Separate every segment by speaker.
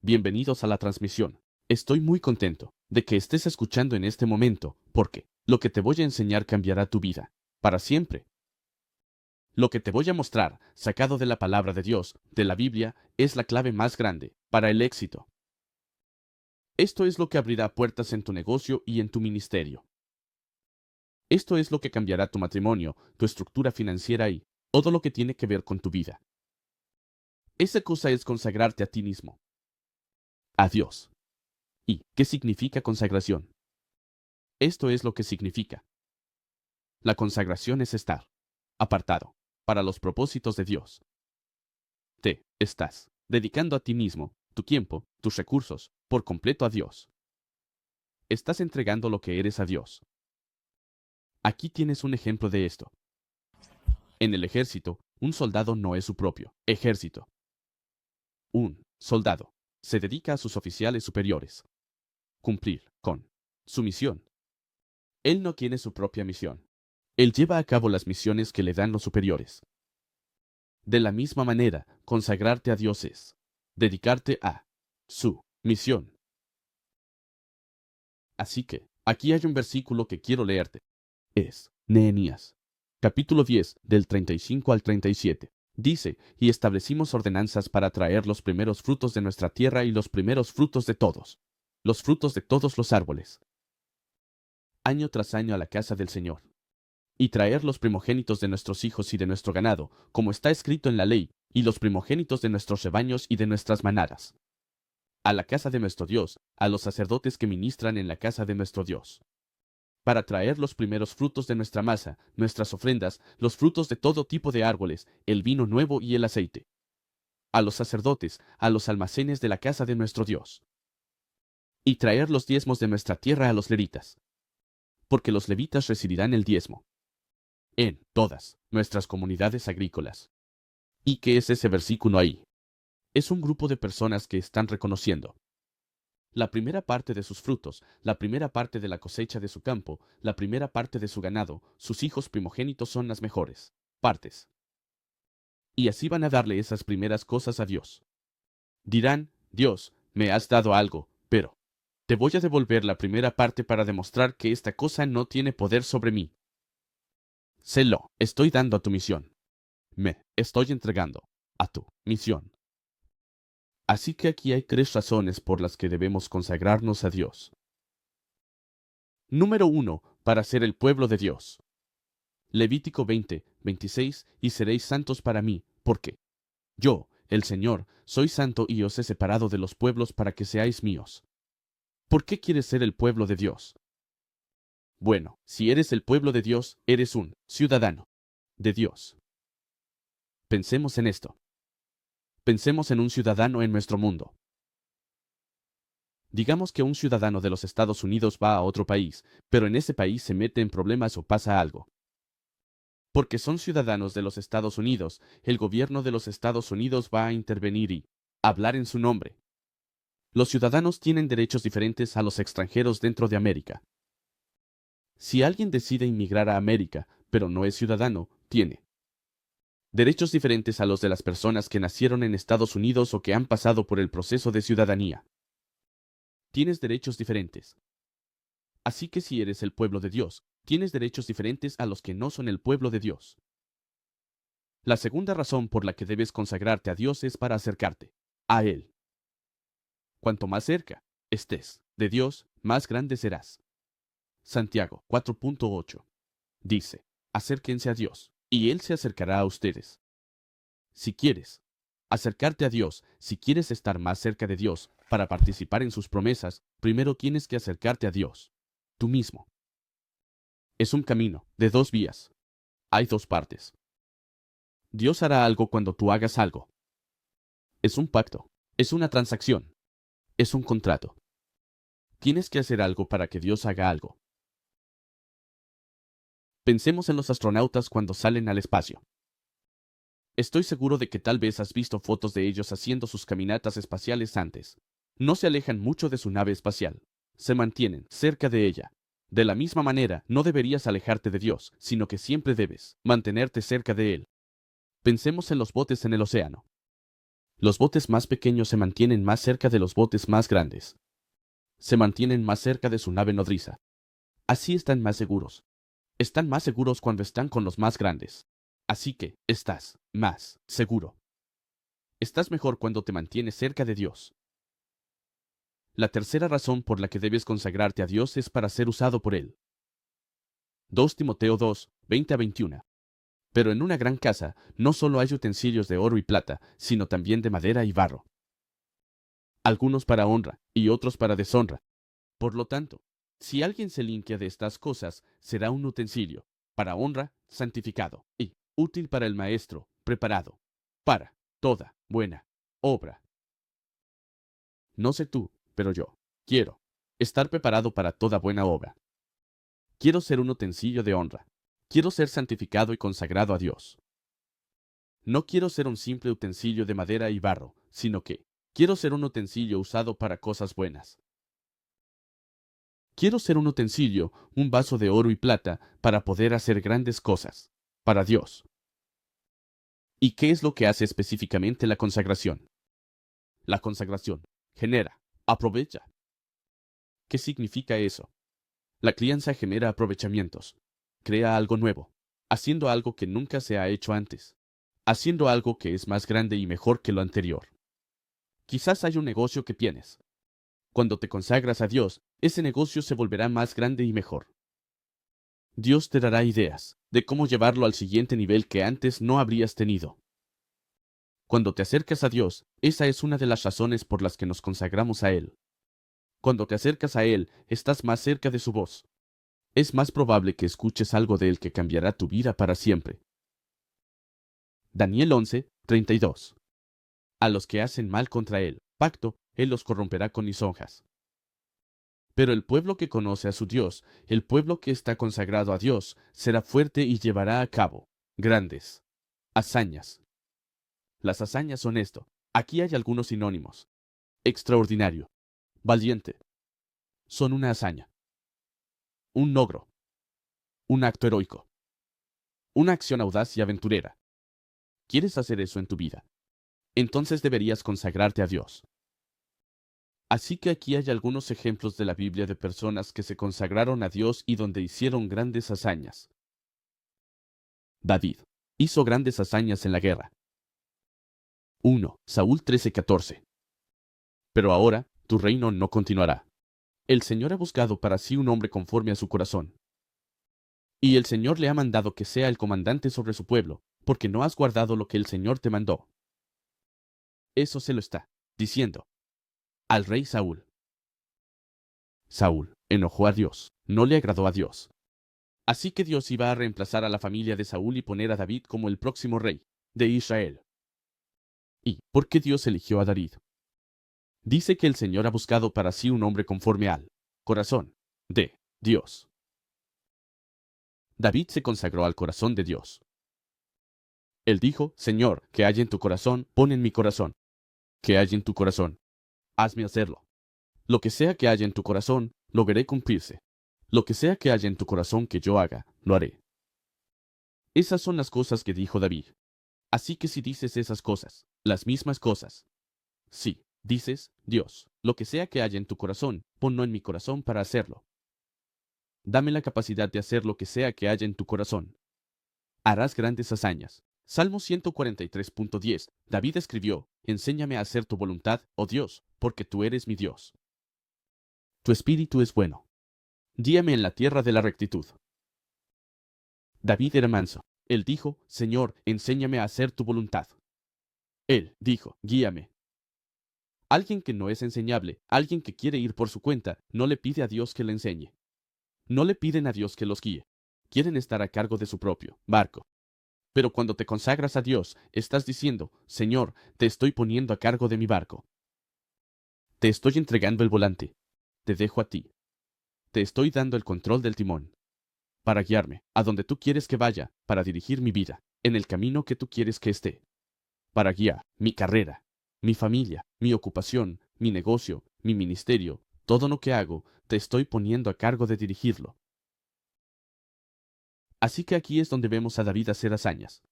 Speaker 1: Bienvenidos a la transmisión. Estoy muy contento de que estés escuchando en este momento, porque lo que te voy a enseñar cambiará tu vida, para siempre. Lo que te voy a mostrar, sacado de la palabra de Dios, de la Biblia, es la clave más grande para el éxito. Esto es lo que abrirá puertas en tu negocio y en tu ministerio. Esto es lo que cambiará tu matrimonio, tu estructura financiera y todo lo que tiene que ver con tu vida. Esa cosa es consagrarte a ti mismo, a Dios. ¿Y qué significa consagración? Esto es lo que significa. La consagración es estar apartado para los propósitos de Dios. Te estás dedicando a ti mismo, tu tiempo, tus recursos, por completo a Dios. Estás entregando lo que eres a Dios. Aquí tienes un ejemplo de esto. En el ejército, un soldado no es su propio ejército. Un soldado se dedica a sus oficiales superiores. Cumplir con su misión. Él no tiene su propia misión. Él lleva a cabo las misiones que le dan los superiores. De la misma manera, consagrarte a Dios es dedicarte a su misión. Así que, aquí hay un versículo que quiero leerte. Es Nehemías, capítulo 10, del 35 al 37. Dice, y establecimos ordenanzas para traer los primeros frutos de nuestra tierra y los primeros frutos de todos, los frutos de todos los árboles, año tras año a la casa del Señor, y traer los primogénitos de nuestros hijos y de nuestro ganado, como está escrito en la ley, y los primogénitos de nuestros rebaños y de nuestras manadas, a la casa de nuestro Dios, a los sacerdotes que ministran en la casa de nuestro Dios, para traer los primeros frutos de nuestra masa, nuestras ofrendas, los frutos de todo tipo de árboles, el vino nuevo y el aceite, a los sacerdotes, a los almacenes de la casa de nuestro Dios, y traer los diezmos de nuestra tierra a los levitas, porque los levitas recibirán el diezmo en todas nuestras comunidades agrícolas. ¿Y qué es ese versículo ahí? Es un grupo de personas que están reconociendo la primera parte de sus frutos, la primera parte de la cosecha de su campo, la primera parte de su ganado, sus hijos primogénitos son las mejores partes. Y así van a darle esas primeras cosas a Dios. Dirán, Dios, me has dado algo, pero te voy a devolver la primera parte para demostrar que esta cosa no tiene poder sobre mí. Se lo estoy dando a tu misión. Me estoy entregando a tu misión. Así que aquí hay 3 razones por las que debemos consagrarnos a Dios. Número 1. Para ser el pueblo de Dios. Levítico 20, 26, y seréis santos para mí, porque yo, el Señor, soy santo y os he separado de los pueblos para que seáis míos. ¿Por qué quieres ser el pueblo de Dios? Bueno, si eres el pueblo de Dios, eres un ciudadano de Dios. Pensemos en esto. Pensemos en un ciudadano en nuestro mundo. Digamos que un ciudadano de los Estados Unidos va a otro país, pero en ese país se mete en problemas o pasa algo. Porque son ciudadanos de los Estados Unidos, el gobierno de los Estados Unidos va a intervenir y hablar en su nombre. Los ciudadanos tienen derechos diferentes a los extranjeros dentro de América. Si alguien decide inmigrar a América, pero no es ciudadano, tiene derechos diferentes a los de las personas que nacieron en Estados Unidos o que han pasado por el proceso de ciudadanía. Tienes derechos diferentes. Así que si eres el pueblo de Dios, tienes derechos diferentes a los que no son el pueblo de Dios. La segunda razón por la que debes consagrarte a Dios es para acercarte a Él. Cuanto más cerca estés de Dios, más grande serás. Santiago 4.8 dice, acérquense a Dios, y Él se acercará a ustedes. Si quieres acercarte a Dios, si quieres estar más cerca de Dios, para participar en sus promesas, primero tienes que acercarte a Dios, tú mismo. Es un camino de 2 vías. Hay 2 partes. Dios hará algo cuando tú hagas algo. Es un pacto, es una transacción, es un contrato. Tienes que hacer algo para que Dios haga algo. Pensemos en los astronautas cuando salen al espacio. Estoy seguro de que tal vez has visto fotos de ellos haciendo sus caminatas espaciales antes. No se alejan mucho de su nave espacial. Se mantienen cerca de ella. De la misma manera, no deberías alejarte de Dios, sino que siempre debes mantenerte cerca de Él. Pensemos en los botes en el océano. Los botes más pequeños se mantienen más cerca de los botes más grandes. Se mantienen más cerca de su nave nodriza. Así están más seguros. Están más seguros cuando están con los más grandes. Así que estás más seguro. Estás mejor cuando te mantienes cerca de Dios. La tercera razón por la que debes consagrarte a Dios es para ser usado por Él. 2 Timoteo 2, 20-21. Pero en una gran casa no solo hay utensilios de oro y plata, sino también de madera y barro. Algunos para honra y otros para deshonra. Por lo tanto, si alguien se limpia de estas cosas, será un utensilio, para honra, santificado, y útil para el maestro, preparado, para toda buena obra. No sé tú, pero yo quiero estar preparado para toda buena obra. Quiero ser un utensilio de honra. Quiero ser santificado y consagrado a Dios. No quiero ser un simple utensilio de madera y barro, sino que quiero ser un utensilio usado para cosas buenas. Quiero ser un utensilio, un vaso de oro y plata, para poder hacer grandes cosas, para Dios. ¿Y qué es lo que hace específicamente la consagración? La consagración genera, aprovecha. ¿Qué significa eso? La crianza genera aprovechamientos. Crea algo nuevo, haciendo algo que nunca se ha hecho antes, haciendo algo que es más grande y mejor que lo anterior. Quizás hay un negocio que tienes. Cuando te consagras a Dios, ese negocio se volverá más grande y mejor. Dios te dará ideas de cómo llevarlo al siguiente nivel que antes no habrías tenido. Cuando te acercas a Dios, esa es una de las razones por las que nos consagramos a Él. Cuando te acercas a Él, estás más cerca de su voz. Es más probable que escuches algo de Él que cambiará tu vida para siempre. Daniel 11, 32. A los que hacen mal contra Él, pacto, Él los corromperá con lisonjas. Pero el pueblo que conoce a su Dios, el pueblo que está consagrado a Dios, será fuerte y llevará a cabo grandes hazañas. Las hazañas son esto. Aquí hay algunos sinónimos. Extraordinario, valiente. Son una hazaña. Un logro. Un acto heroico. Una acción audaz y aventurera. ¿Quieres hacer eso en tu vida? Entonces deberías consagrarte a Dios. Así que aquí hay algunos ejemplos de la Biblia de personas que se consagraron a Dios y donde hicieron grandes hazañas. David hizo grandes hazañas en la guerra. 1 Saúl 13:14. Pero ahora tu reino no continuará. El Señor ha buscado para sí un hombre conforme a su corazón. Y el Señor le ha mandado que sea el comandante sobre su pueblo, porque no has guardado lo que el Señor te mandó. Eso se lo está diciendo al rey Saúl. Saúl enojó a Dios, no le agradó a Dios. Así que Dios iba a reemplazar a la familia de Saúl y poner a David como el próximo rey de Israel. ¿Y por qué Dios eligió a David? Dice que el Señor ha buscado para sí un hombre conforme al corazón de Dios. David se consagró al corazón de Dios. Él dijo, Señor, que hay en tu corazón, pon en mi corazón. Que hay en tu corazón, hazme hacerlo. Lo que sea que haya en tu corazón, lo veré cumplirse. Lo que sea que haya en tu corazón que yo haga, lo haré. Esas son las cosas que dijo David. Así que si dices esas cosas, las mismas cosas. Sí, dices, Dios, lo que sea que haya en tu corazón, ponlo en mi corazón para hacerlo. Dame la capacidad de hacer lo que sea que haya en tu corazón. Harás grandes hazañas. Salmo 143.10. David escribió, Enséñame a hacer tu voluntad, oh Dios, porque tú eres mi Dios. Tu espíritu es bueno. Guíame en la tierra de la rectitud. David era manso. Él dijo, Señor, enséñame a hacer tu voluntad. Él dijo, guíame. Alguien que no es enseñable, alguien que quiere ir por su cuenta, no le pide a Dios que le enseñe. No le piden a Dios que los guíe. Quieren estar a cargo de su propio barco. Pero cuando te consagras a Dios, estás diciendo, Señor, te estoy poniendo a cargo de mi barco. Te estoy entregando el volante. Te dejo a ti. Te estoy dando el control del timón. Para guiarme a donde tú quieres que vaya, para dirigir mi vida, en el camino que tú quieres que esté. Para guiar mi carrera, mi familia, mi ocupación, mi negocio, mi ministerio, todo lo que hago, te estoy poniendo a cargo de dirigirlo. Así que aquí es donde vemos a David hacer hazañas.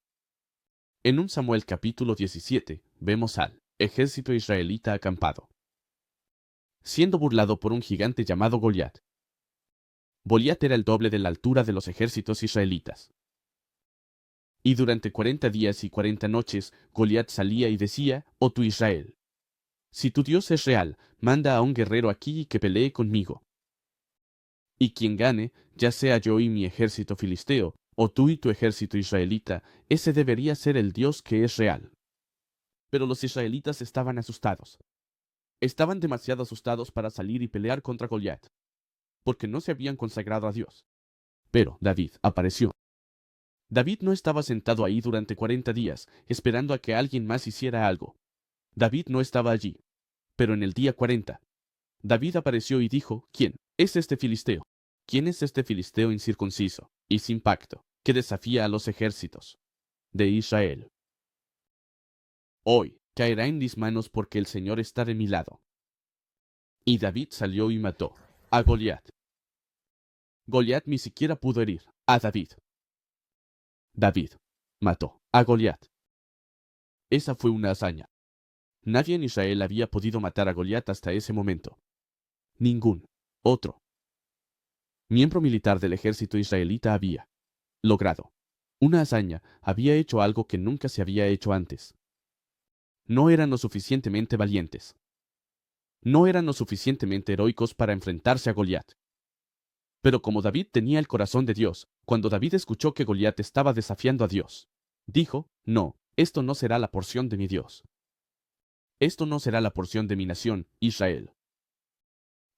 Speaker 1: En 1 Samuel capítulo 17, vemos al Ejército israelita acampado, siendo burlado por un gigante llamado Goliat. Goliat era el doble de la altura de los ejércitos israelitas. Y durante 40 días y 40 noches, Goliat salía y decía: «Oh tú Israel, si tu Dios es real, manda a un guerrero aquí y que pelee conmigo. Y quien gane, ya sea yo y mi ejército filisteo, o tú y tu ejército israelita, ese debería ser el Dios que es real». Pero los israelitas estaban asustados. Estaban demasiado asustados para salir y pelear contra Goliat, porque no se habían consagrado a Dios. Pero David apareció. David no estaba sentado ahí durante 40 días, esperando a que alguien más hiciera algo. David no estaba allí. Pero en el día 40, David apareció y dijo: «¿Quién es este filisteo? ¿Quién es este filisteo incircunciso y sin pacto, que desafía a los ejércitos de Israel? Hoy caerá en mis manos porque el Señor está de mi lado». Y David salió y mató a Goliat. Goliat ni siquiera pudo herir a David. David mató a Goliat. Esa fue una hazaña. Nadie en Israel había podido matar a Goliat hasta ese momento. Ningún otro miembro militar del ejército israelita había logrado una hazaña, había hecho algo que nunca se había hecho antes. No eran lo suficientemente valientes. No eran lo suficientemente heroicos para enfrentarse a Goliat. Pero como David tenía el corazón de Dios, cuando David escuchó que Goliat estaba desafiando a Dios, dijo: «No, esto no será la porción de mi Dios. Esto no será la porción de mi nación, Israel.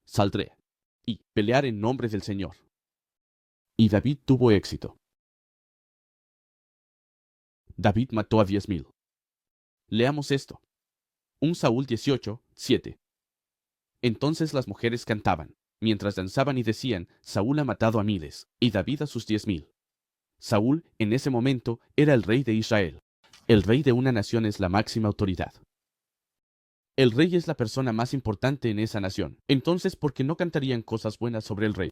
Speaker 1: Saldré y pelear en nombre del Señor». Y David tuvo éxito. David mató a 10,000. Leamos esto. 1 Saúl 18, 7. Entonces las mujeres cantaban, mientras danzaban y decían: «Saúl ha matado a miles, y David a sus 10,000». Saúl, en ese momento, era el rey de Israel. El rey de una nación es la máxima autoridad. El rey es la persona más importante en esa nación. Entonces, ¿por qué no cantarían cosas buenas sobre el rey?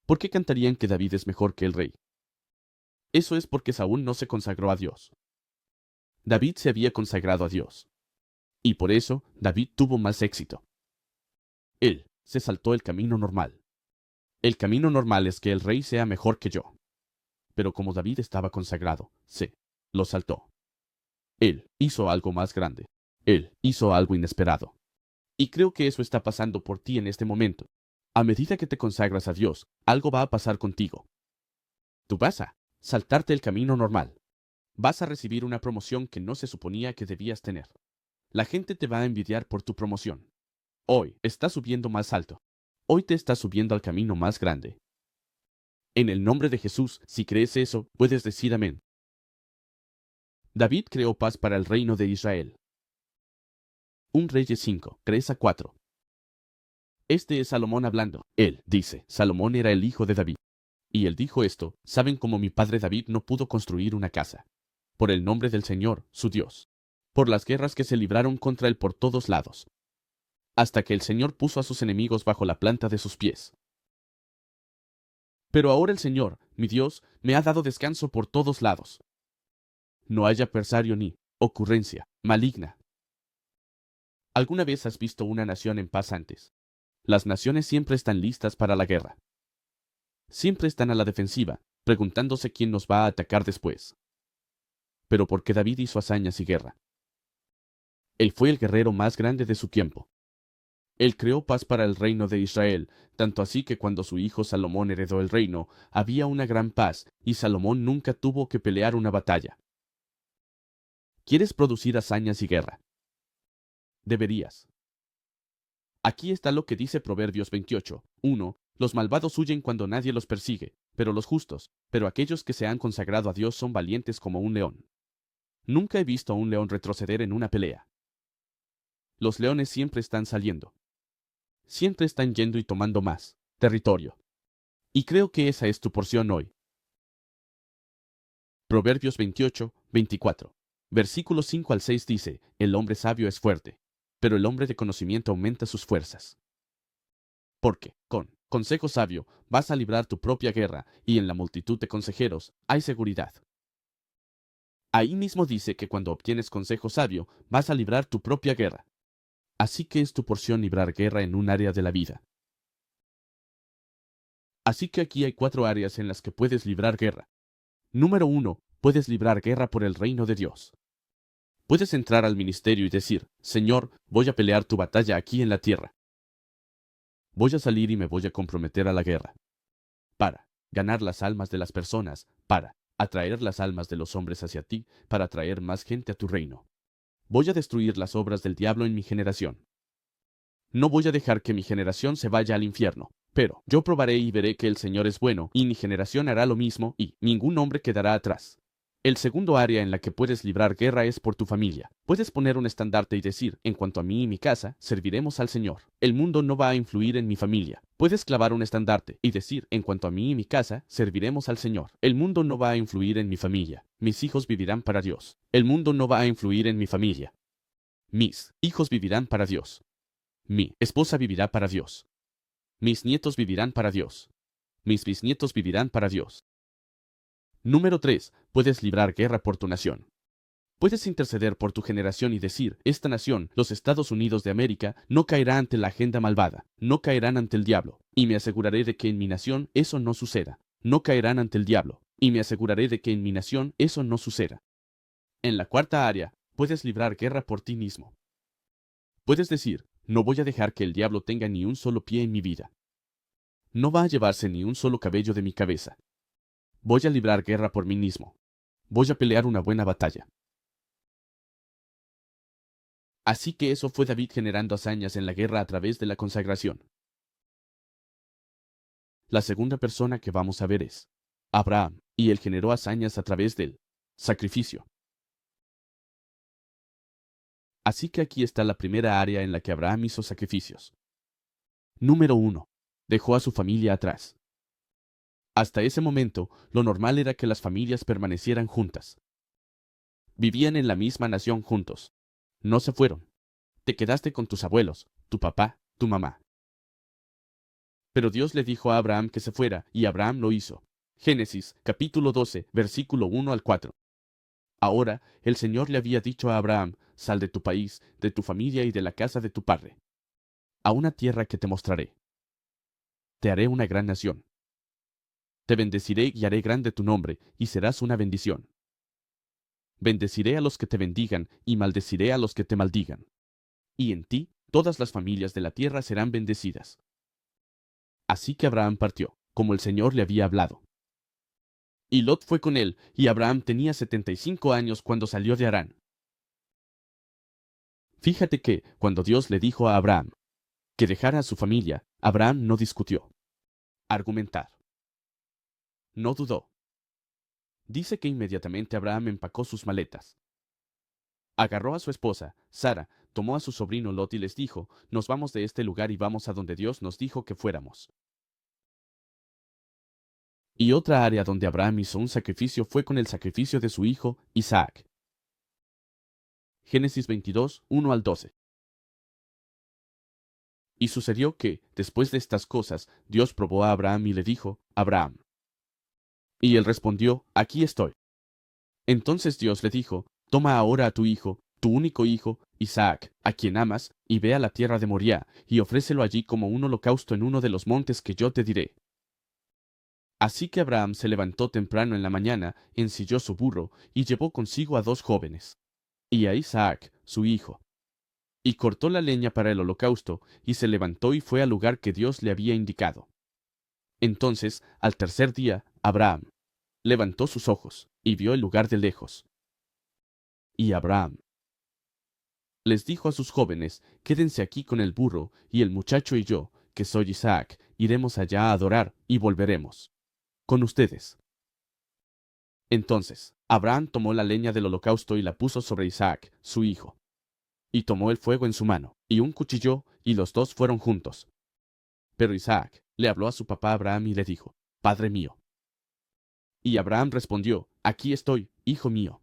Speaker 1: ¿Por qué cantarían que David es mejor que el rey? Eso es porque Saúl no se consagró a Dios. David se había consagrado a Dios. Y por eso, David tuvo más éxito. Él se saltó el camino normal. El camino normal es que el rey sea mejor que yo. Pero como David estaba consagrado, lo saltó. Él hizo algo más grande. Él hizo algo inesperado. Y creo que eso está pasando por ti en este momento. A medida que te consagras a Dios, algo va a pasar contigo. Tú vas a saltarte el camino normal. Vas a recibir una promoción que no se suponía que debías tener. La gente te va a envidiar por tu promoción. Hoy estás subiendo más alto. Hoy te estás subiendo al camino más grande. En el nombre de Jesús, si crees eso, puedes decir amén. David creó paz para el reino de Israel. 1 Reyes 5, 3-4. Este es Salomón hablando. Él dice: Salomón era el hijo de David. Y él dijo esto: ¿saben cómo mi padre David no pudo construir una casa? Por el nombre del Señor, su Dios. Por las guerras que se libraron contra él por todos lados. Hasta que el Señor puso a sus enemigos bajo la planta de sus pies. Pero ahora el Señor, mi Dios, me ha dado descanso por todos lados. No haya adversario ni ocurrencia maligna. ¿Alguna vez has visto una nación en paz antes? Las naciones siempre están listas para la guerra. Siempre están a la defensiva, preguntándose quién nos va a atacar después. Pero porque David hizo hazañas y guerra. Él fue el guerrero más grande de su tiempo. Él creó paz para el reino de Israel, tanto así que cuando su hijo Salomón heredó el reino, había una gran paz, y Salomón nunca tuvo que pelear una batalla. ¿Quieres producir hazañas y guerra? Deberías. Aquí está lo que dice Proverbios 28, 1. Los malvados huyen cuando nadie los persigue, pero aquellos que se han consagrado a Dios son valientes como un león. Nunca he visto a un león retroceder en una pelea. Los leones siempre están saliendo. Siempre están yendo y tomando más territorio. Y creo que esa es tu porción hoy. Proverbios 28, 24. Versículos 5-6 dice: el hombre sabio es fuerte, pero el hombre de conocimiento aumenta sus fuerzas. Porque, con consejo sabio, vas a librar tu propia guerra, y en la multitud de consejeros hay seguridad. Ahí mismo dice que cuando obtienes consejo sabio, vas a librar tu propia guerra. Así que es tu porción librar guerra en un área de la vida. Así que aquí hay 4 áreas en las que puedes librar guerra. Número 1. Puedes librar guerra por el reino de Dios. Puedes entrar al ministerio y decir, Señor, voy a pelear tu batalla aquí en la tierra. Voy a salir y me voy a comprometer a la guerra. Para ganar las almas de las personas, para atraer las almas de los hombres hacia ti, para atraer más gente a tu reino. Voy a destruir las obras del diablo en mi generación. No voy a dejar que mi generación se vaya al infierno. Pero yo probaré y veré que el Señor es bueno, y mi generación hará lo mismo, y ningún hombre quedará atrás. El segundo área en la que puedes librar guerra es por tu familia. Puedes poner un estandarte y decir, en cuanto a mí y mi casa, serviremos al Señor. El mundo no va a influir en mi familia. Puedes clavar un estandarte y decir, en cuanto a mí y mi casa, serviremos al Señor. El mundo no va a influir en mi familia. Mis hijos vivirán para Dios. El mundo no va a influir en mi familia. Mis hijos vivirán para Dios. Mi esposa vivirá para Dios. Mis nietos vivirán para Dios. Mis bisnietos vivirán para Dios. Número 3. Puedes librar guerra por tu nación. Puedes interceder por tu generación y decir, esta nación, los Estados Unidos de América, no caerá ante la agenda malvada, no caerán ante el diablo, y me aseguraré de que en mi nación eso no suceda. No caerán ante el diablo, y me aseguraré de que en mi nación eso no suceda. En la cuarta área, puedes librar guerra por ti mismo. Puedes decir, no voy a dejar que el diablo tenga ni un solo pie en mi vida. No va a llevarse ni un solo cabello de mi cabeza. Voy a librar guerra por mí mismo. Voy a pelear una buena batalla. Así que eso fue David generando hazañas en la guerra a través de la consagración. La segunda persona que vamos a ver es Abraham, y él generó hazañas a través del sacrificio. Así que aquí está la primera área en la que Abraham hizo sacrificios. Número 1. Dejó a su familia atrás. Hasta ese momento, lo normal era que las familias permanecieran juntas. Vivían en la misma nación juntos. No se fueron. Te quedaste con tus abuelos, tu papá, tu mamá. Pero Dios le dijo a Abraham que se fuera, y Abraham lo hizo. Génesis, capítulo 12, versículo 1 al 4. Ahora, el Señor le había dicho a Abraham, sal de tu país, de tu familia y de la casa de tu padre, a una tierra que te mostraré. Te haré una gran nación. Te bendeciré y haré grande tu nombre, y serás una bendición. Bendeciré a los que te bendigan, y maldeciré a los que te maldigan. Y en ti todas las familias de la tierra serán bendecidas. Así que Abraham partió, como el Señor le había hablado. Y Lot fue con él, y Abraham tenía 75 años cuando salió de Harán. Fíjate que, cuando Dios le dijo a Abraham que dejara a su familia, Abraham no discutió. Argumentar. No dudó. Dice que inmediatamente Abraham empacó sus maletas. Agarró a su esposa, Sara, tomó a su sobrino Lot y les dijo, nos vamos de este lugar y vamos a donde Dios nos dijo que fuéramos. Y otra área donde Abraham hizo un sacrificio fue con el sacrificio de su hijo, Isaac. Génesis 22, 1 al 12. Y sucedió que, después de estas cosas, Dios probó a Abraham y le dijo, Abraham. Y él respondió, aquí estoy. Entonces Dios le dijo, toma ahora a tu hijo, tu único hijo, Isaac, a quien amas, y ve a la tierra de Moriah, y ofrécelo allí como un holocausto en uno de los montes que yo te diré. Así que Abraham se levantó temprano en la mañana, ensilló su burro, y llevó consigo a 2 jóvenes, y a Isaac, su hijo. Y cortó la leña para el holocausto, y se levantó y fue al lugar que Dios le había indicado. Entonces, al tercer día, Abraham levantó sus ojos, y vio el lugar de lejos. Y Abraham les dijo a sus jóvenes, quédense aquí con el burro, y el muchacho y yo, que soy Isaac, iremos allá a adorar, y volveremos con ustedes. Entonces, Abraham tomó la leña del holocausto y la puso sobre Isaac, su hijo. Y tomó el fuego en su mano, y un cuchillo, y los 2 fueron juntos. Pero Isaac le habló a su papá Abraham y le dijo, Padre mío. Y Abraham respondió, aquí estoy, hijo mío.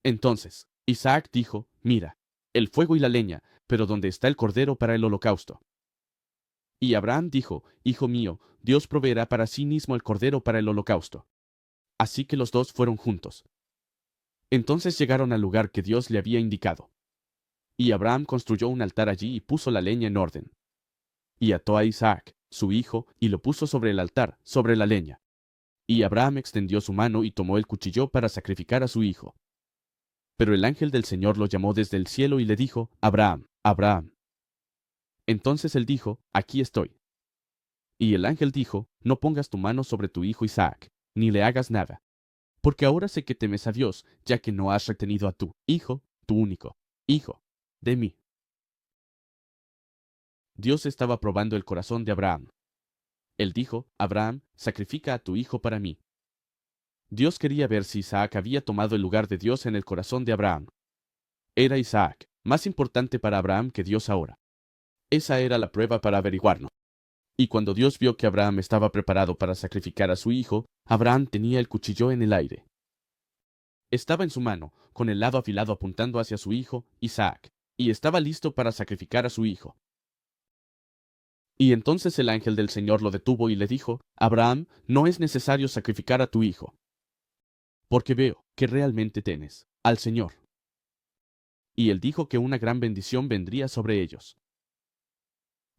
Speaker 1: Entonces, Isaac dijo, mira, el fuego y la leña, pero ¿dónde está el cordero para el holocausto? Y Abraham dijo, hijo mío, Dios proveerá para sí mismo el cordero para el holocausto. Así que los dos fueron juntos. Entonces llegaron al lugar que Dios le había indicado. Y Abraham construyó un altar allí y puso la leña en orden. Y ató a Isaac, su hijo, y lo puso sobre el altar, sobre la leña. Y Abraham extendió su mano y tomó el cuchillo para sacrificar a su hijo. Pero el ángel del Señor lo llamó desde el cielo y le dijo, Abraham, Abraham. Entonces él dijo, aquí estoy. Y el ángel dijo, no pongas tu mano sobre tu hijo Isaac, ni le hagas nada. Porque ahora sé que temes a Dios, ya que no has retenido a tu hijo, tu único hijo, de mí. Dios estaba probando el corazón de Abraham. Él dijo, Abraham, sacrifica a tu hijo para mí. Dios quería ver si Isaac había tomado el lugar de Dios en el corazón de Abraham. Era Isaac, más importante para Abraham que Dios ahora. Esa era la prueba para averiguarlo. Y cuando Dios vio que Abraham estaba preparado para sacrificar a su hijo, Abraham tenía el cuchillo en el aire. Estaba en su mano, con el lado afilado apuntando hacia su hijo, Isaac, y estaba listo para sacrificar a su hijo. Y entonces el ángel del Señor lo detuvo y le dijo, Abraham, no es necesario sacrificar a tu hijo, porque veo que realmente temes al Señor. Y él dijo que una gran bendición vendría sobre ellos.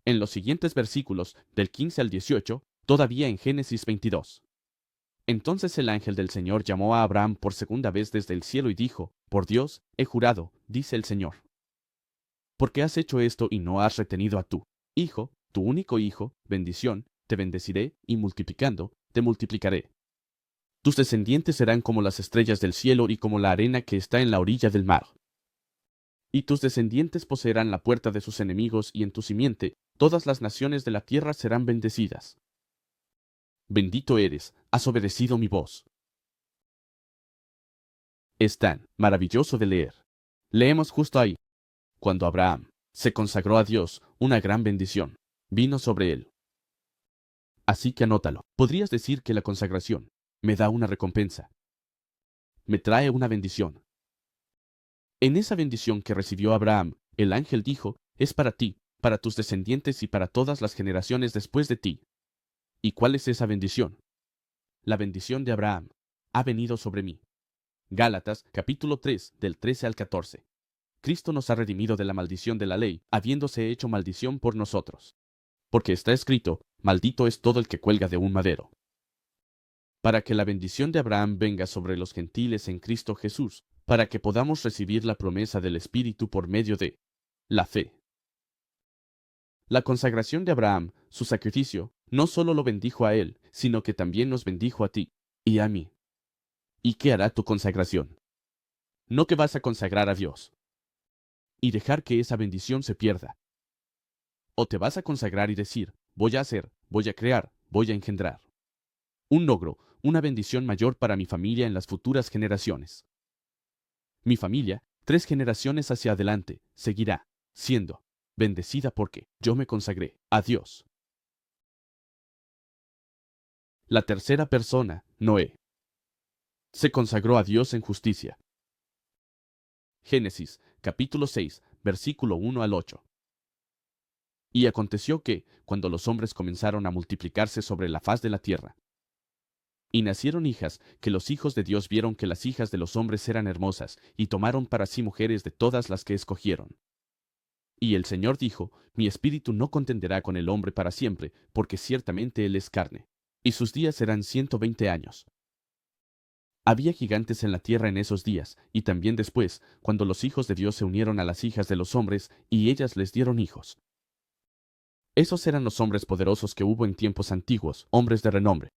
Speaker 1: En los siguientes versículos, del 15 al 18, todavía en Génesis 22. Entonces el ángel del Señor llamó a Abraham por segunda vez desde el cielo y dijo, por Dios, he jurado, dice el Señor. Porque has hecho esto y no has retenido a tu hijo, tu único hijo, bendición, te bendeciré y multiplicando, te multiplicaré. Tus descendientes serán como las estrellas del cielo y como la arena que está en la orilla del mar. Y tus descendientes poseerán la puerta de sus enemigos y en tu simiente todas las naciones de la tierra serán bendecidas. Bendito eres, has obedecido mi voz. Es tan maravilloso de leer. Leemos justo ahí. Cuando Abraham se consagró a Dios, una gran bendición vino sobre él. Así que anótalo. Podrías decir que la consagración me da una recompensa. Me trae una bendición. En esa bendición que recibió Abraham, el ángel dijo, es para ti, para tus descendientes y para todas las generaciones después de ti. ¿Y cuál es esa bendición? La bendición de Abraham ha venido sobre mí. Gálatas, capítulo 3, del 13 al 14. Cristo nos ha redimido de la maldición de la ley, habiéndose hecho maldición por nosotros. Porque está escrito, maldito es todo el que cuelga de un madero. Para que la bendición de Abraham venga sobre los gentiles en Cristo Jesús, para que podamos recibir la promesa del Espíritu por medio de la fe. La consagración de Abraham, su sacrificio, no solo lo bendijo a él, sino que también nos bendijo a ti y a mí. ¿Y qué hará tu consagración? No que vas a consagrar a Dios y dejar que esa bendición se pierda. O te vas a consagrar y decir, voy a hacer, voy a crear, voy a engendrar. Un logro, una bendición mayor para mi familia en las futuras generaciones. Mi familia, 3 generaciones hacia adelante, seguirá siendo bendecida porque yo me consagré a Dios. La tercera persona, Noé, se consagró a Dios en justicia. Génesis, capítulo 6, versículo 1 al 8. Y aconteció que, cuando los hombres comenzaron a multiplicarse sobre la faz de la tierra, y nacieron hijas, que los hijos de Dios vieron que las hijas de los hombres eran hermosas, y tomaron para sí mujeres de todas las que escogieron. Y el Señor dijo, mi espíritu no contenderá con el hombre para siempre, porque ciertamente él es carne, y sus días serán 120 años. Había gigantes en la tierra en esos días, y también después, cuando los hijos de Dios se unieron a las hijas de los hombres, y ellas les dieron hijos. Esos eran los hombres poderosos que hubo en tiempos antiguos, hombres de renombre.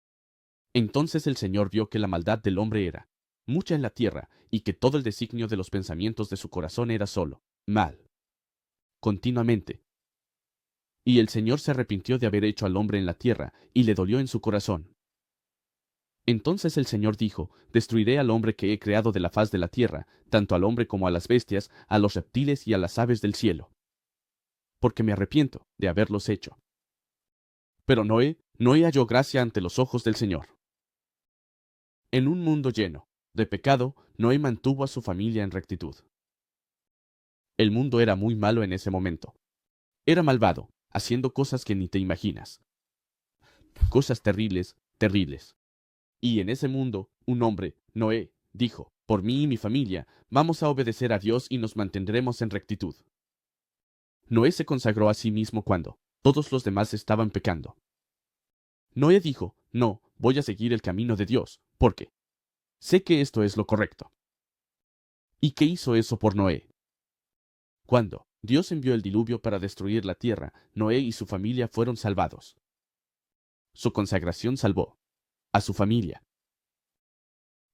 Speaker 1: Entonces el Señor vio que la maldad del hombre era mucha en la tierra, y que todo el designio de los pensamientos de su corazón era solo mal, continuamente. Y el Señor se arrepintió de haber hecho al hombre en la tierra, y le dolió en su corazón. Entonces el Señor dijo, destruiré al hombre que he creado de la faz de la tierra, tanto al hombre como a las bestias, a los reptiles y a las aves del cielo, porque me arrepiento de haberlos hecho. Pero Noé halló gracia ante los ojos del Señor. En un mundo lleno de pecado, Noé mantuvo a su familia en rectitud. El mundo era muy malo en ese momento. Era malvado, haciendo cosas que ni te imaginas. Cosas terribles, terribles. Y en ese mundo un hombre, Noé, dijo, por mí y mi familia, vamos a obedecer a Dios y nos mantendremos en rectitud. Noé se consagró a sí mismo cuando todos los demás estaban pecando. Noé dijo, no, voy a seguir el camino de Dios, porque sé que esto es lo correcto. ¿Y qué hizo eso por Noé? Cuando Dios envió el diluvio para destruir la tierra, Noé y su familia fueron salvados. Su consagración salvó a su familia.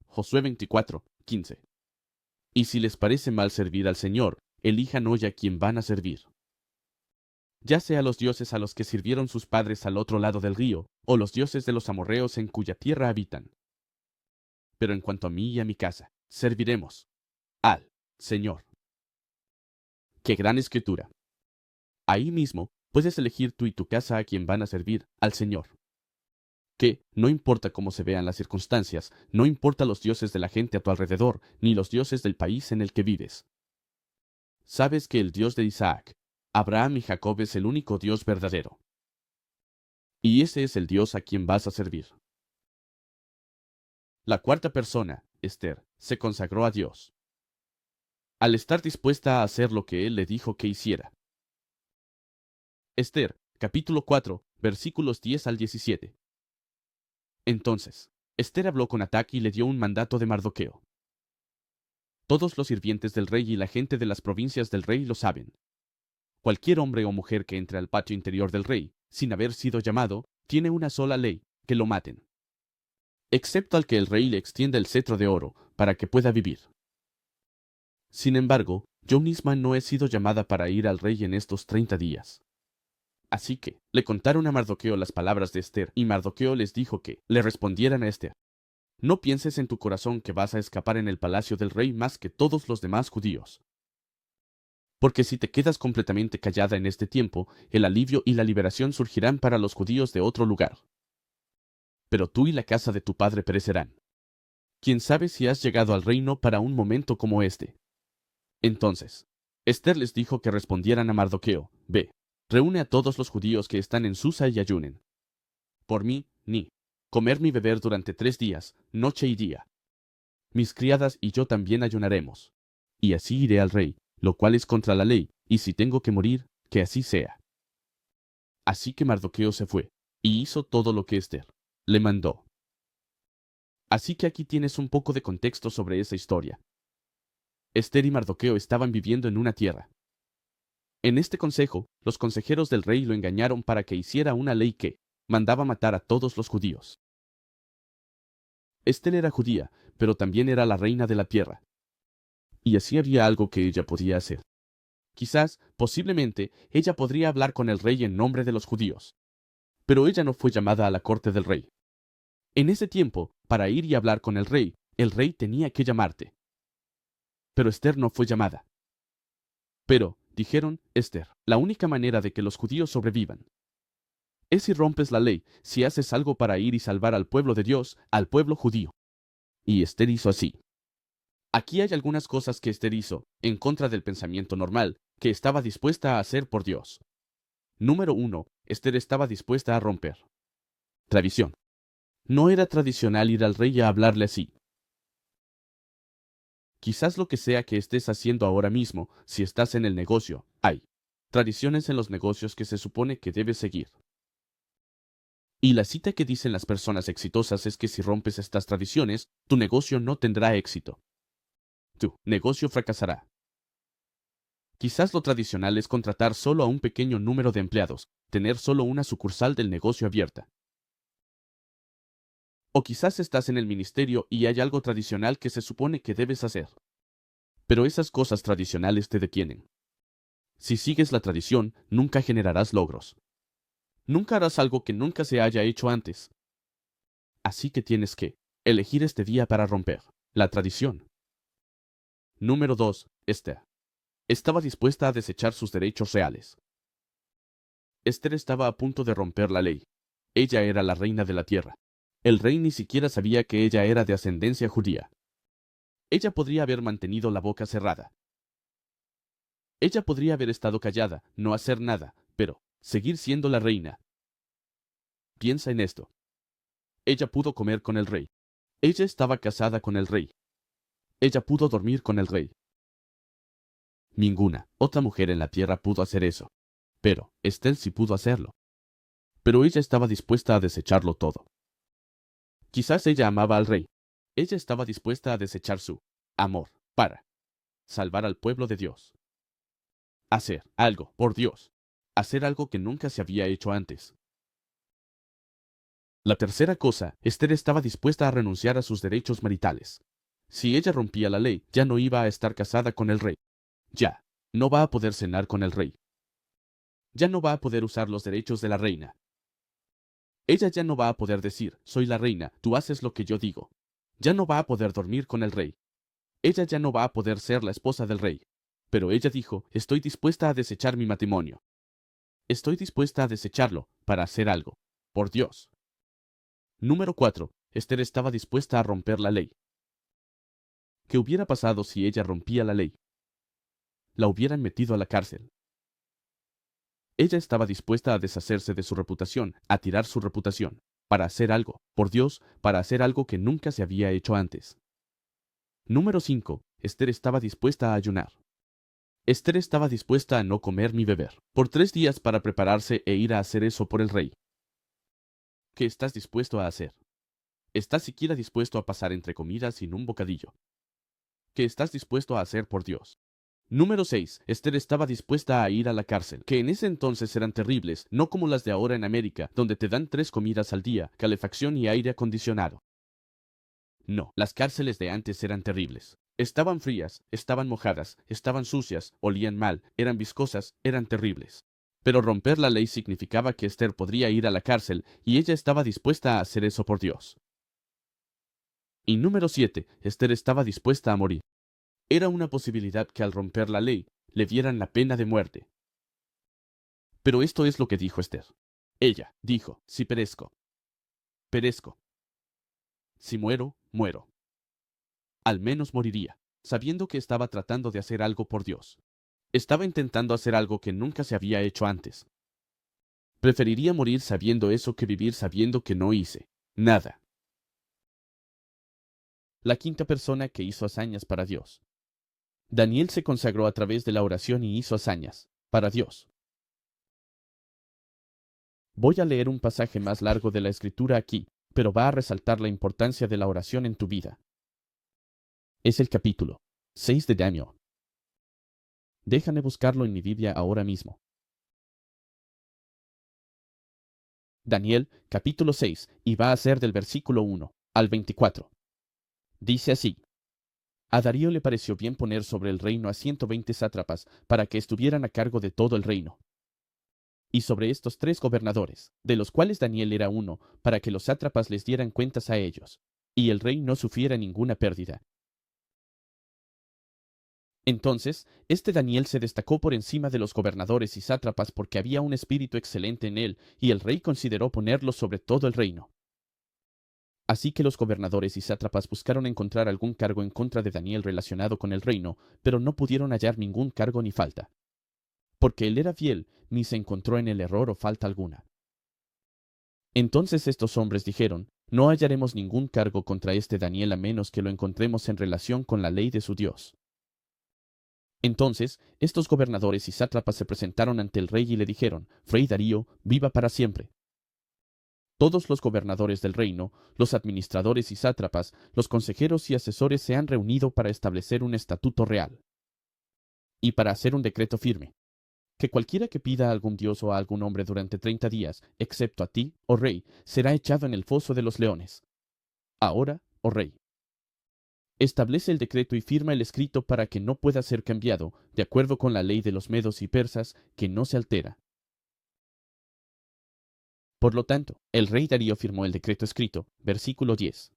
Speaker 1: Josué 24:15. Y si les parece mal servir al Señor, elijan hoy a quien van a servir. Ya sea los dioses a los que sirvieron sus padres al otro lado del río, o los dioses de los amorreos en cuya tierra habitan. Pero en cuanto a mí y a mi casa, serviremos al Señor. ¡Qué gran escritura! Ahí mismo puedes elegir tú y tu casa a quien van a servir al Señor. Que no importa cómo se vean las circunstancias, no importa los dioses de la gente a tu alrededor, ni los dioses del país en el que vives. Sabes que el Dios de Isaac, Abraham y Jacob es el único Dios verdadero. Y ese es el Dios a quien vas a servir. La cuarta persona, Esther, se consagró a Dios, al estar dispuesta a hacer lo que Él le dijo que hiciera. Esther, capítulo 4, versículos 10 al 17. Entonces, Esther habló con Atac y le dio un mandato de Mardoqueo. Todos los sirvientes del rey y la gente de las provincias del rey lo saben. Cualquier hombre o mujer que entre al patio interior del rey, sin haber sido llamado, tiene una sola ley, que lo maten. Excepto al que el rey le extienda el cetro de oro, para que pueda vivir. Sin embargo, yo misma no he sido llamada para ir al rey en estos 30 días. Así que, le contaron a Mardoqueo las palabras de Esther, y Mardoqueo les dijo que le respondieran a Esther. No pienses en tu corazón que vas a escapar en el palacio del rey más que todos los demás judíos. Porque si te quedas completamente callada en este tiempo, el alivio y la liberación surgirán para los judíos de otro lugar. Pero tú y la casa de tu padre perecerán. ¿Quién sabe si has llegado al reino para un momento como este? Entonces, Esther les dijo que respondieran a Mardoqueo, ve, reúne a todos los judíos que están en Susa y ayunen. Por mí, ni comer ni beber durante 3 días, noche y día. Mis criadas y yo también ayunaremos. Y así iré al rey, lo cual es contra la ley, y si tengo que morir, que así sea. Así que Mardoqueo se fue, y hizo todo lo que Esther le mandó. Así que aquí tienes un poco de contexto sobre esa historia. Esther y Mardoqueo estaban viviendo en una tierra. En este consejo, los consejeros del rey lo engañaron para que hiciera una ley que mandaba matar a todos los judíos. Esther era judía, pero también era la reina de la tierra. Y así había algo que ella podía hacer. Quizás, posiblemente, ella podría hablar con el rey en nombre de los judíos. Pero ella no fue llamada a la corte del rey. En ese tiempo, para ir y hablar con el rey tenía que llamarte. Pero Esther no fue llamada. Pero, dijeron, Esther, la única manera de que los judíos sobrevivan es si rompes la ley, si haces algo para ir y salvar al pueblo de Dios, al pueblo judío. Y Esther hizo así. Aquí hay algunas cosas que Esther hizo, en contra del pensamiento normal, que estaba dispuesta a hacer por Dios. Número 1. Esther estaba dispuesta a romper tradición. No era tradicional ir al rey a hablarle así. Quizás lo que sea que estés haciendo ahora mismo, si estás en el negocio, hay tradiciones en los negocios que se supone que debes seguir. Y la cita que dicen las personas exitosas es que si rompes estas tradiciones, tu negocio no tendrá éxito. Tu negocio fracasará. Quizás lo tradicional es contratar solo a un pequeño número de empleados, tener solo una sucursal del negocio abierta. O quizás estás en el ministerio y hay algo tradicional que se supone que debes hacer. Pero esas cosas tradicionales te detienen. Si sigues la tradición, nunca generarás logros. Nunca harás algo que nunca se haya hecho antes. Así que tienes que elegir este día para romper la tradición. Número 2. Esther. Estaba dispuesta a desechar sus derechos reales. Esther estaba a punto de romper la ley. Ella era la reina de la tierra. El rey ni siquiera sabía que ella era de ascendencia judía. Ella podría haber mantenido la boca cerrada. Ella podría haber estado callada, no hacer nada, pero seguir siendo la reina. Piensa en esto. Ella pudo comer con el rey. Ella estaba casada con el rey. Ella pudo dormir con el rey. Ninguna otra mujer en la tierra pudo hacer eso. Pero Estel sí pudo hacerlo. Pero ella estaba dispuesta a desecharlo todo. Quizás ella amaba al rey. Ella estaba dispuesta a desechar su amor para salvar al pueblo de Dios. Hacer algo por Dios. Hacer algo que nunca se había hecho antes. La tercera cosa, Esther estaba dispuesta a renunciar a sus derechos maritales. Si ella rompía la ley, ya no iba a estar casada con el rey. Ya no va a poder cenar con el rey. Ya no va a poder usar los derechos de la reina. Ella ya no va a poder decir, soy la reina, tú haces lo que yo digo. Ya no va a poder dormir con el rey. Ella ya no va a poder ser la esposa del rey. Pero ella dijo, estoy dispuesta a desechar mi matrimonio. Estoy dispuesta a desecharlo para hacer algo. Por Dios. Número 4. Esther estaba dispuesta a romper la ley. ¿Qué hubiera pasado si ella rompía la ley? La hubieran metido a la cárcel. Ella estaba dispuesta a deshacerse de su reputación, a tirar su reputación, para hacer algo, por Dios, para hacer algo que nunca se había hecho antes. Número 5. Esther estaba dispuesta a ayunar. Esther estaba dispuesta a no comer ni beber por 3 días para prepararse e ir a hacer eso por el rey. ¿Qué estás dispuesto a hacer? ¿Estás siquiera dispuesto a pasar entre comidas sin un bocadillo? ¿Qué estás dispuesto a hacer por Dios? Número 6. Esther estaba dispuesta a ir a la cárcel, que en ese entonces eran terribles, no como las de ahora en América, donde te dan 3 comidas al día, calefacción y aire acondicionado. No, las cárceles de antes eran terribles. Estaban frías, estaban mojadas, estaban sucias, olían mal, eran viscosas, eran terribles. Pero romper la ley significaba que Esther podría ir a la cárcel, y ella estaba dispuesta a hacer eso por Dios. Y número 7. Esther estaba dispuesta a morir. Era una posibilidad que al romper la ley, le dieran la pena de muerte. Pero esto es lo que dijo Esther. Ella dijo, si perezco, perezco. Si muero, muero. Al menos moriría, sabiendo que estaba tratando de hacer algo por Dios. Estaba intentando hacer algo que nunca se había hecho antes. Preferiría morir sabiendo eso que vivir sabiendo que no hice nada. La quinta persona que hizo hazañas para Dios. Daniel se consagró a través de la oración y hizo hazañas para Dios. Voy a leer un pasaje más largo de la Escritura aquí, pero va a resaltar la importancia de la oración en tu vida. Es el capítulo 6 de Daniel. Déjame buscarlo en mi Biblia ahora mismo. Daniel, capítulo 6, y va a ser del versículo 1 al 24. Dice así. A Darío le pareció bien poner sobre el reino a 120 sátrapas para que estuvieran a cargo de todo el reino. Y sobre estos 3 gobernadores, de los cuales Daniel era uno, para que los sátrapas les dieran cuentas a ellos, y el rey no sufriera ninguna pérdida. Entonces, este Daniel se destacó por encima de los gobernadores y sátrapas porque había un espíritu excelente en él, y el rey consideró ponerlo sobre todo el reino. Así que los gobernadores y sátrapas buscaron encontrar algún cargo en contra de Daniel relacionado con el reino, pero no pudieron hallar ningún cargo ni falta. Porque él era fiel, ni se encontró en el error o falta alguna. Entonces estos hombres dijeron, no hallaremos ningún cargo contra este Daniel a menos que lo encontremos en relación con la ley de su Dios. Entonces estos gobernadores y sátrapas se presentaron ante el rey y le dijeron, Rey Darío, viva para siempre. Todos los gobernadores del reino, los administradores y sátrapas, los consejeros y asesores se han reunido para establecer un estatuto real y para hacer un decreto firme, que cualquiera que pida a algún dios o a algún hombre durante 30 días, excepto a ti, oh rey, será echado en el foso de los leones. Ahora, oh rey, establece el decreto y firma el escrito para que no pueda ser cambiado, de acuerdo con la ley de los medos y persas, que no se altera. Por lo tanto, el rey Darío firmó el decreto escrito, versículo 10.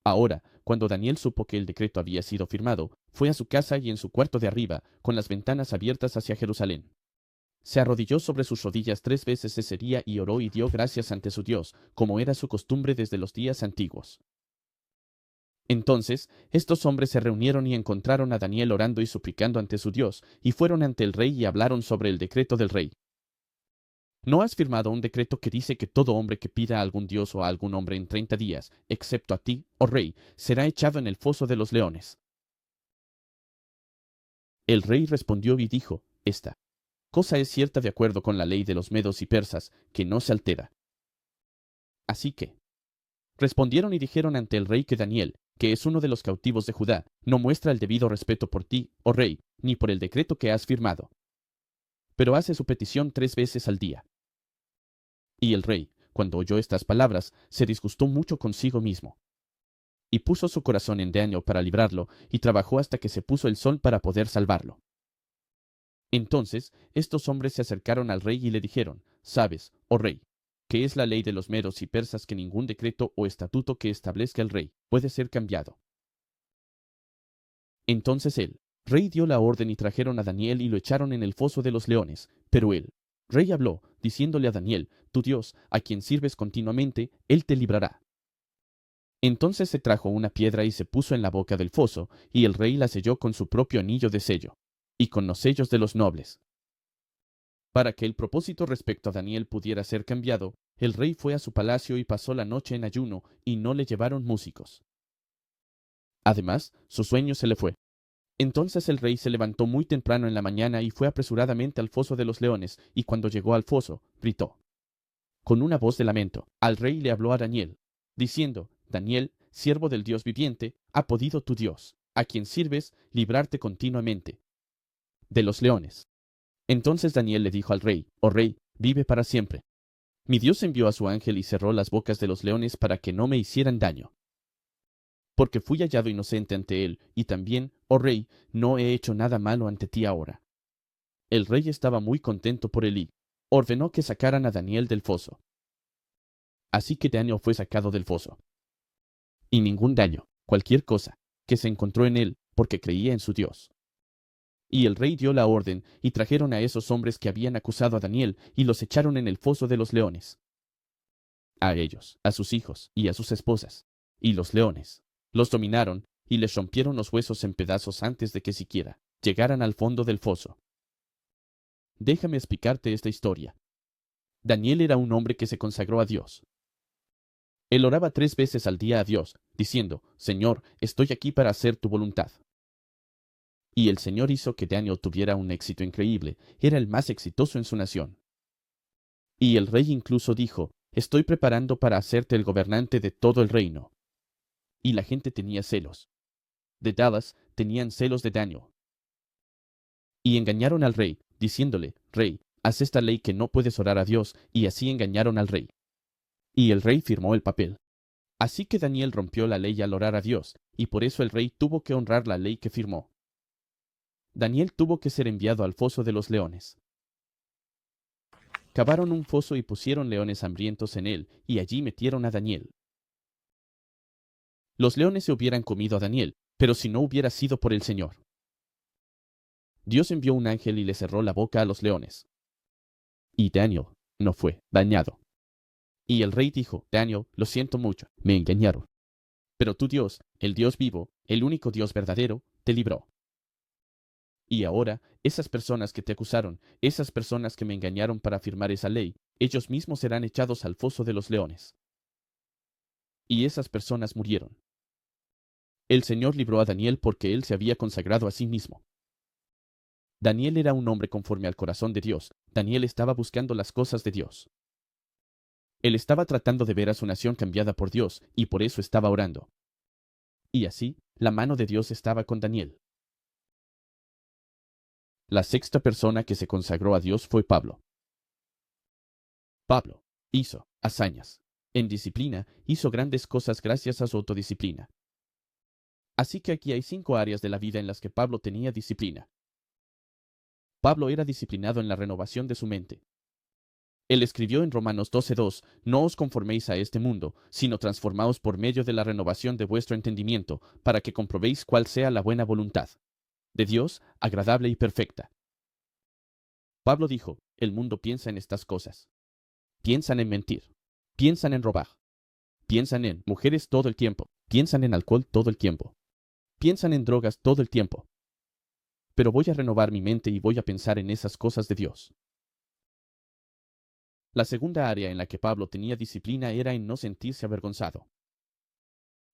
Speaker 1: Ahora, cuando Daniel supo que el decreto había sido firmado, fue a su casa y en su cuarto de arriba, con las ventanas abiertas hacia Jerusalén. Se arrodilló sobre sus rodillas 3 veces ese día y oró y dio gracias ante su Dios, como era su costumbre desde los días antiguos. Entonces, estos hombres se reunieron y encontraron a Daniel orando y suplicando ante su Dios, y fueron ante el rey y hablaron sobre el decreto del rey. ¿No has firmado un decreto que dice que todo hombre que pida a algún dios o a algún hombre en 30 días, excepto a ti, oh rey, será echado en el foso de los leones? El rey respondió y dijo, esta cosa es cierta de acuerdo con la ley de los medos y persas, que no se altera. Así que respondieron y dijeron ante el rey que Daniel, que es uno de los cautivos de Judá, no muestra el debido respeto por ti, oh rey, ni por el decreto que has firmado, pero hace su petición 3 veces al día. Y el rey, cuando oyó estas palabras, se disgustó mucho consigo mismo. Y puso su corazón en Daniel para librarlo, y trabajó hasta que se puso el sol para poder salvarlo. Entonces estos hombres se acercaron al rey y le dijeron, ¿sabes, oh rey, que es la ley de los medos y persas que ningún decreto o estatuto que establezca el rey puede ser cambiado? Entonces el rey dio la orden y trajeron a Daniel y lo echaron en el foso de los leones. Pero el rey habló, diciéndole a Daniel, tu Dios, a quien sirves continuamente, él te librará. Entonces se trajo una piedra y se puso en la boca del foso, y el rey la selló con su propio anillo de sello, y con los sellos de los nobles. Para que el propósito respecto a Daniel pudiera ser cambiado, el rey fue a su palacio y pasó la noche en ayuno, y no le llevaron músicos. Además, su sueño se le fue. Entonces el rey se levantó muy temprano en la mañana y fue apresuradamente al foso de los leones, y cuando llegó al foso, gritó con una voz de lamento. Al rey le habló a Daniel, diciendo, Daniel, siervo del Dios viviente, ha podido tu Dios, a quien sirves, librarte continuamente de los leones. Entonces Daniel le dijo al rey, oh rey, vive para siempre. Mi Dios envió a su ángel y cerró las bocas de los leones para que no me hicieran daño. Porque fui hallado inocente ante él, y también, oh rey, no he hecho nada malo ante ti ahora. El rey estaba muy contento por él y ordenó que sacaran a Daniel del foso. Así que Daniel fue sacado del foso. Y ningún daño, cualquier cosa, que se encontró en él, porque creía en su Dios. Y el rey dio la orden, y trajeron a esos hombres que habían acusado a Daniel, y los echaron en el foso de los leones. A ellos, a sus hijos, y a sus esposas. Y los leones los dominaron, y les rompieron los huesos en pedazos antes de que siquiera llegaran al fondo del foso. Déjame explicarte esta historia. Daniel era un hombre que se consagró a Dios. Él oraba 3 veces al día a Dios, diciendo, Señor, estoy aquí para hacer tu voluntad. Y el Señor hizo que Daniel tuviera un éxito increíble, era el más exitoso en su nación. Y el rey incluso dijo, estoy preparando para hacerte el gobernante de todo el reino. Y la gente tenía celos. De Dallas tenían celos de Daniel. Y engañaron al rey, diciéndole, Rey, haz esta ley que no puedes orar a Dios, y así engañaron al rey. Y el rey firmó el papel. Así que Daniel rompió la ley al orar a Dios, y por eso el rey tuvo que honrar la ley que firmó. Daniel tuvo que ser enviado al foso de los leones. Cavaron un foso y pusieron leones hambrientos en él, y allí metieron a Daniel. Los leones se hubieran comido a Daniel, pero si no hubiera sido por el Señor. Dios envió un ángel y le cerró la boca a los leones. Y Daniel no fue dañado. Y el rey dijo, Daniel, lo siento mucho, me engañaron. Pero tu Dios, el Dios vivo, el único Dios verdadero, te libró. Y ahora, esas personas que te acusaron, esas personas que me engañaron para firmar esa ley, ellos mismos serán echados al foso de los leones. Y esas personas murieron. El Señor libró a Daniel porque él se había consagrado a sí mismo. Daniel era un hombre conforme al corazón de Dios. Daniel estaba buscando las cosas de Dios. Él estaba tratando de ver a su nación cambiada por Dios, y por eso estaba orando. Y así, la mano de Dios estaba con Daniel. La 6ª persona que se consagró a Dios fue Pablo. Pablo hizo hazañas. En disciplina, hizo grandes cosas gracias a su autodisciplina. Así que aquí hay 5 áreas de la vida en las que Pablo tenía disciplina. Pablo era disciplinado en la renovación de su mente. Él escribió en Romanos 12:2, no os conforméis a este mundo, sino transformaos por medio de la renovación de vuestro entendimiento, para que comprobéis cuál sea la buena voluntad de Dios, agradable y perfecta. Pablo dijo, el mundo piensa en estas cosas. Piensan en mentir, piensan en robar, piensan en mujeres todo el tiempo, piensan en alcohol todo el tiempo, piensan en drogas todo el tiempo. Pero voy a renovar mi mente y voy a pensar en esas cosas de Dios. La segunda área en la que Pablo tenía disciplina era en no sentirse avergonzado.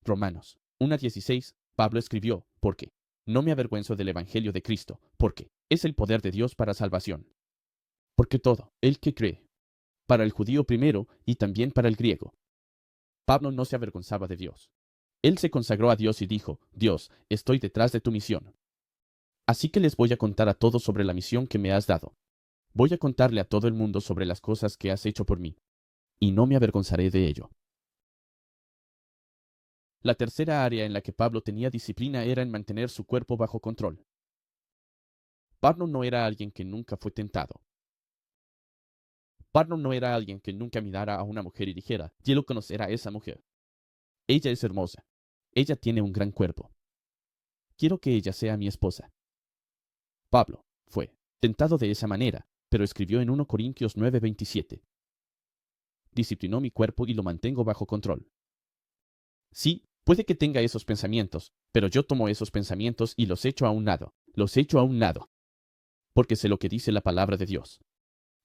Speaker 1: Romanos 1:16, Pablo escribió, porque no me avergüenzo del Evangelio de Cristo, porque es el poder de Dios para salvación. Porque todo, el que cree, para el judío primero y también para el griego. Pablo no se avergonzaba de Dios. Él se consagró a Dios y dijo, Dios, estoy detrás de tu misión. Así que les voy a contar a todos sobre la misión que me has dado. Voy a contarle a todo el mundo sobre las cosas que has hecho por mí, y no me avergonzaré de ello. La tercera área en la que Pablo tenía disciplina era en mantener su cuerpo bajo control. Pablo no era alguien que nunca fue tentado. Pablo no era alguien que nunca mirara a una mujer y dijera, quiero conocer a esa mujer. Ella es hermosa. Ella tiene un gran cuerpo. Quiero que ella sea mi esposa. Pablo fue tentado de esa manera, pero escribió en 1 Corintios 9:27. Disciplinó mi cuerpo y lo mantengo bajo control. Sí, puede que tenga esos pensamientos, pero yo tomo esos pensamientos y los echo a un lado. Los echo a un lado. Porque sé lo que dice la palabra de Dios.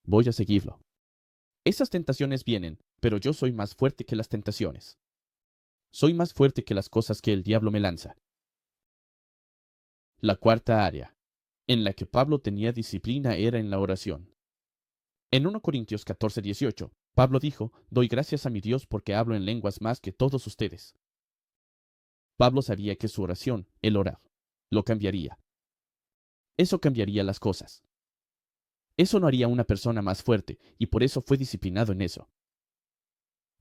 Speaker 1: Voy a seguirlo. Esas tentaciones vienen, pero yo soy más fuerte que las tentaciones. Soy más fuerte que las cosas que el diablo me lanza. La cuarta área en la que Pablo tenía disciplina era en la oración. En 1 Corintios 14:18, Pablo dijo, doy gracias a mi Dios porque hablo en lenguas más que todos ustedes. Pablo sabía que su oración, el orar, lo cambiaría. Eso cambiaría las cosas. Eso no haría una persona más fuerte, y por eso fue disciplinado en eso.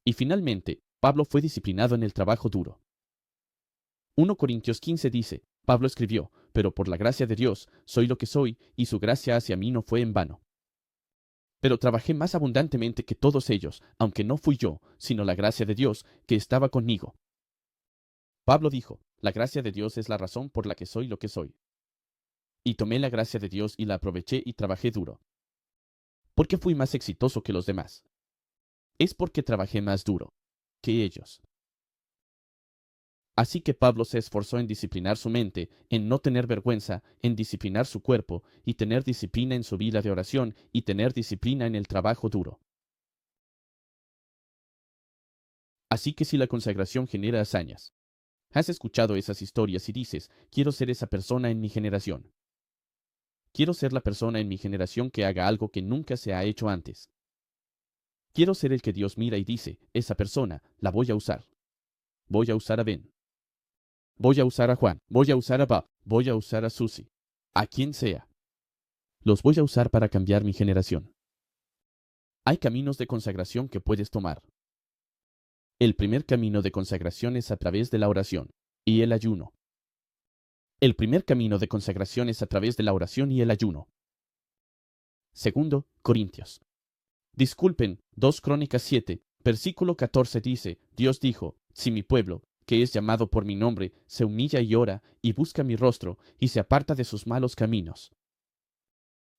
Speaker 1: Y finalmente, Pablo fue disciplinado en el trabajo duro. 1 Corintios 15 dice, Pablo escribió, pero por la gracia de Dios, soy lo que soy, y su gracia hacia mí no fue en vano. Pero trabajé más abundantemente que todos ellos, aunque no fui yo, sino la gracia de Dios, que estaba conmigo. Pablo dijo, la gracia de Dios es la razón por la que soy lo que soy. Y tomé la gracia de Dios y la aproveché y trabajé duro. ¿Por qué fui más exitoso que los demás? Es porque trabajé más duro que ellos. Así que Pablo se esforzó en disciplinar su mente, en no tener vergüenza, en disciplinar su cuerpo, y tener disciplina en su vida de oración, y tener disciplina en el trabajo duro. Así que si la consagración genera hazañas, has escuchado esas historias y dices, quiero ser esa persona en mi generación. Quiero ser la persona en mi generación que haga algo que nunca se ha hecho antes. Quiero ser el que Dios mira y dice, esa persona, la voy a usar. Voy a usar a Ben. Voy a usar a Juan, voy a usar a Bob, voy a usar a Susie, a quien sea. Los voy a usar para cambiar mi generación. Hay caminos de consagración que puedes tomar. El primer camino de consagración es a través de la oración y el ayuno. El primer camino de consagración es a través de la oración y el ayuno. Segundo, Corintios. Disculpen, 2 Crónicas 7, versículo 14 dice, Dios dijo, si mi pueblo, que es llamado por mi nombre, se humilla y ora, y busca mi rostro, y se aparta de sus malos caminos.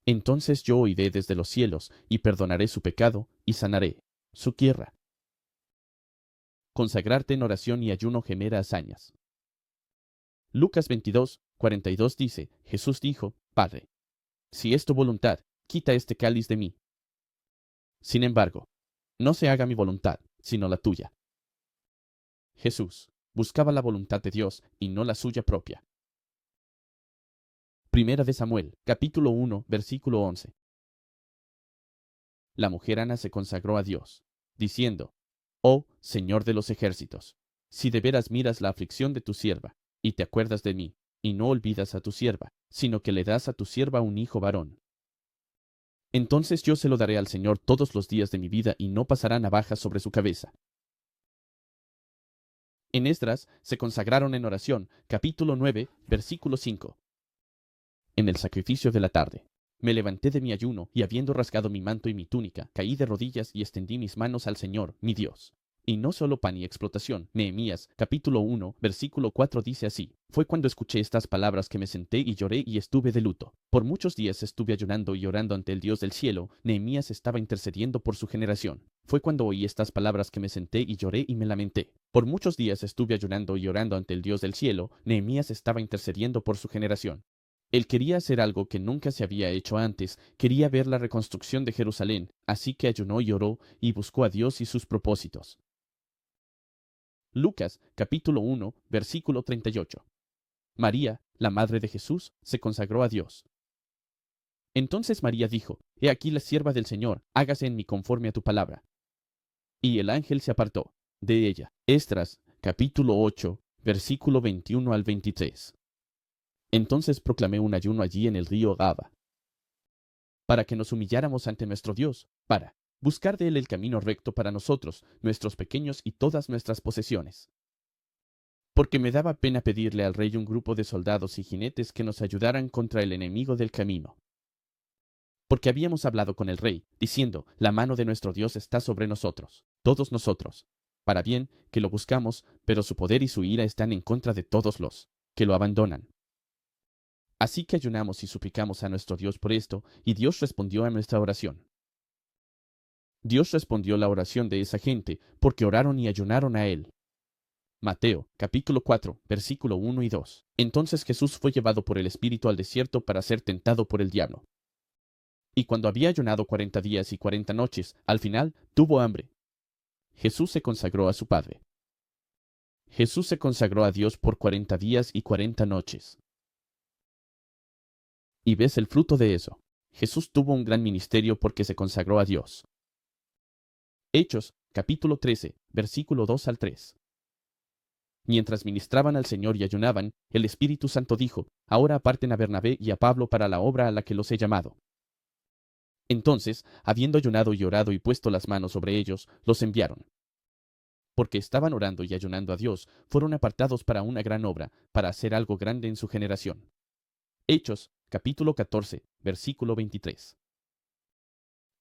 Speaker 1: Entonces yo oiré desde los cielos, y perdonaré su pecado, y sanaré su tierra. Consagrarte en oración y ayuno genera hazañas. Lucas 22:42 dice, Jesús dijo, Padre, si es tu voluntad, quita este cáliz de mí. Sin embargo, no se haga mi voluntad, sino la tuya. Jesús buscaba la voluntad de Dios y no la suya propia. Primera de Samuel, capítulo 1, versículo 11. La mujer Ana se consagró a Dios, diciendo, Oh Señor de los ejércitos, si de veras miras la aflicción de tu sierva, y te acuerdas de mí, y no olvidas a tu sierva, sino que le das a tu sierva un hijo varón. Entonces yo se lo daré al Señor todos los días de mi vida, y no pasará navaja sobre su cabeza. En Esdras se consagraron en oración, capítulo 9, versículo 5. En el sacrificio de la tarde, me levanté de mi ayuno, y habiendo rasgado mi manto y mi túnica, caí de rodillas y extendí mis manos al Señor, mi Dios. Y no solo pan y explotación. Nehemías, capítulo 1, versículo 4 dice así. Fue cuando escuché estas palabras que me senté y lloré y estuve de luto. Por muchos días estuve ayunando y orando ante el Dios del cielo. Nehemías estaba intercediendo por su generación. Fue cuando oí estas palabras que me senté y lloré y me lamenté. Por muchos días estuve ayunando y orando ante el Dios del cielo. Nehemías estaba intercediendo por su generación. Él quería hacer algo que nunca se había hecho antes, quería ver la reconstrucción de Jerusalén, así que ayunó y oró y buscó a Dios y sus propósitos. Lucas, capítulo 1, versículo 38. María, la madre de Jesús, se consagró a Dios. Entonces María dijo: He aquí la sierva del Señor, hágase en mí conforme a tu palabra. Y el ángel se apartó de ella. Esdras, capítulo 8, versículo 21 al 23. Entonces proclamé un ayuno allí en el río Gaba, para que nos humilláramos ante nuestro Dios, para buscar de él el camino recto para nosotros, nuestros pequeños y todas nuestras posesiones. Porque me daba pena pedirle al rey un grupo de soldados y jinetes que nos ayudaran contra el enemigo del camino. Porque habíamos hablado con el rey, diciendo: La mano de nuestro Dios está sobre nosotros, todos nosotros, para bien que lo buscamos, pero su poder y su ira están en contra de todos los que lo abandonan. Así que ayunamos y suplicamos a nuestro Dios por esto, y Dios respondió a nuestra oración. Dios respondió la oración de esa gente, porque oraron y ayunaron a él. Mateo, capítulo 4, versículo 1 y 2. Entonces Jesús fue llevado por el Espíritu al desierto para ser tentado por el diablo. Y cuando había ayunado 40 días y 40 noches, al final tuvo hambre. Jesús se consagró a su Padre. Jesús se consagró a Dios por 40 días y 40 noches. Y ves el fruto de eso. Jesús tuvo un gran ministerio porque se consagró a Dios. Hechos, capítulo 13, versículo 2 al 3. Mientras ministraban al Señor y ayunaban, el Espíritu Santo dijo: Ahora aparten a Bernabé y a Pablo para la obra a la que los he llamado. Entonces, habiendo ayunado y orado y puesto las manos sobre ellos, los enviaron. Porque estaban orando y ayunando a Dios, fueron apartados para una gran obra, para hacer algo grande en su generación. Hechos, capítulo 14, versículo 23.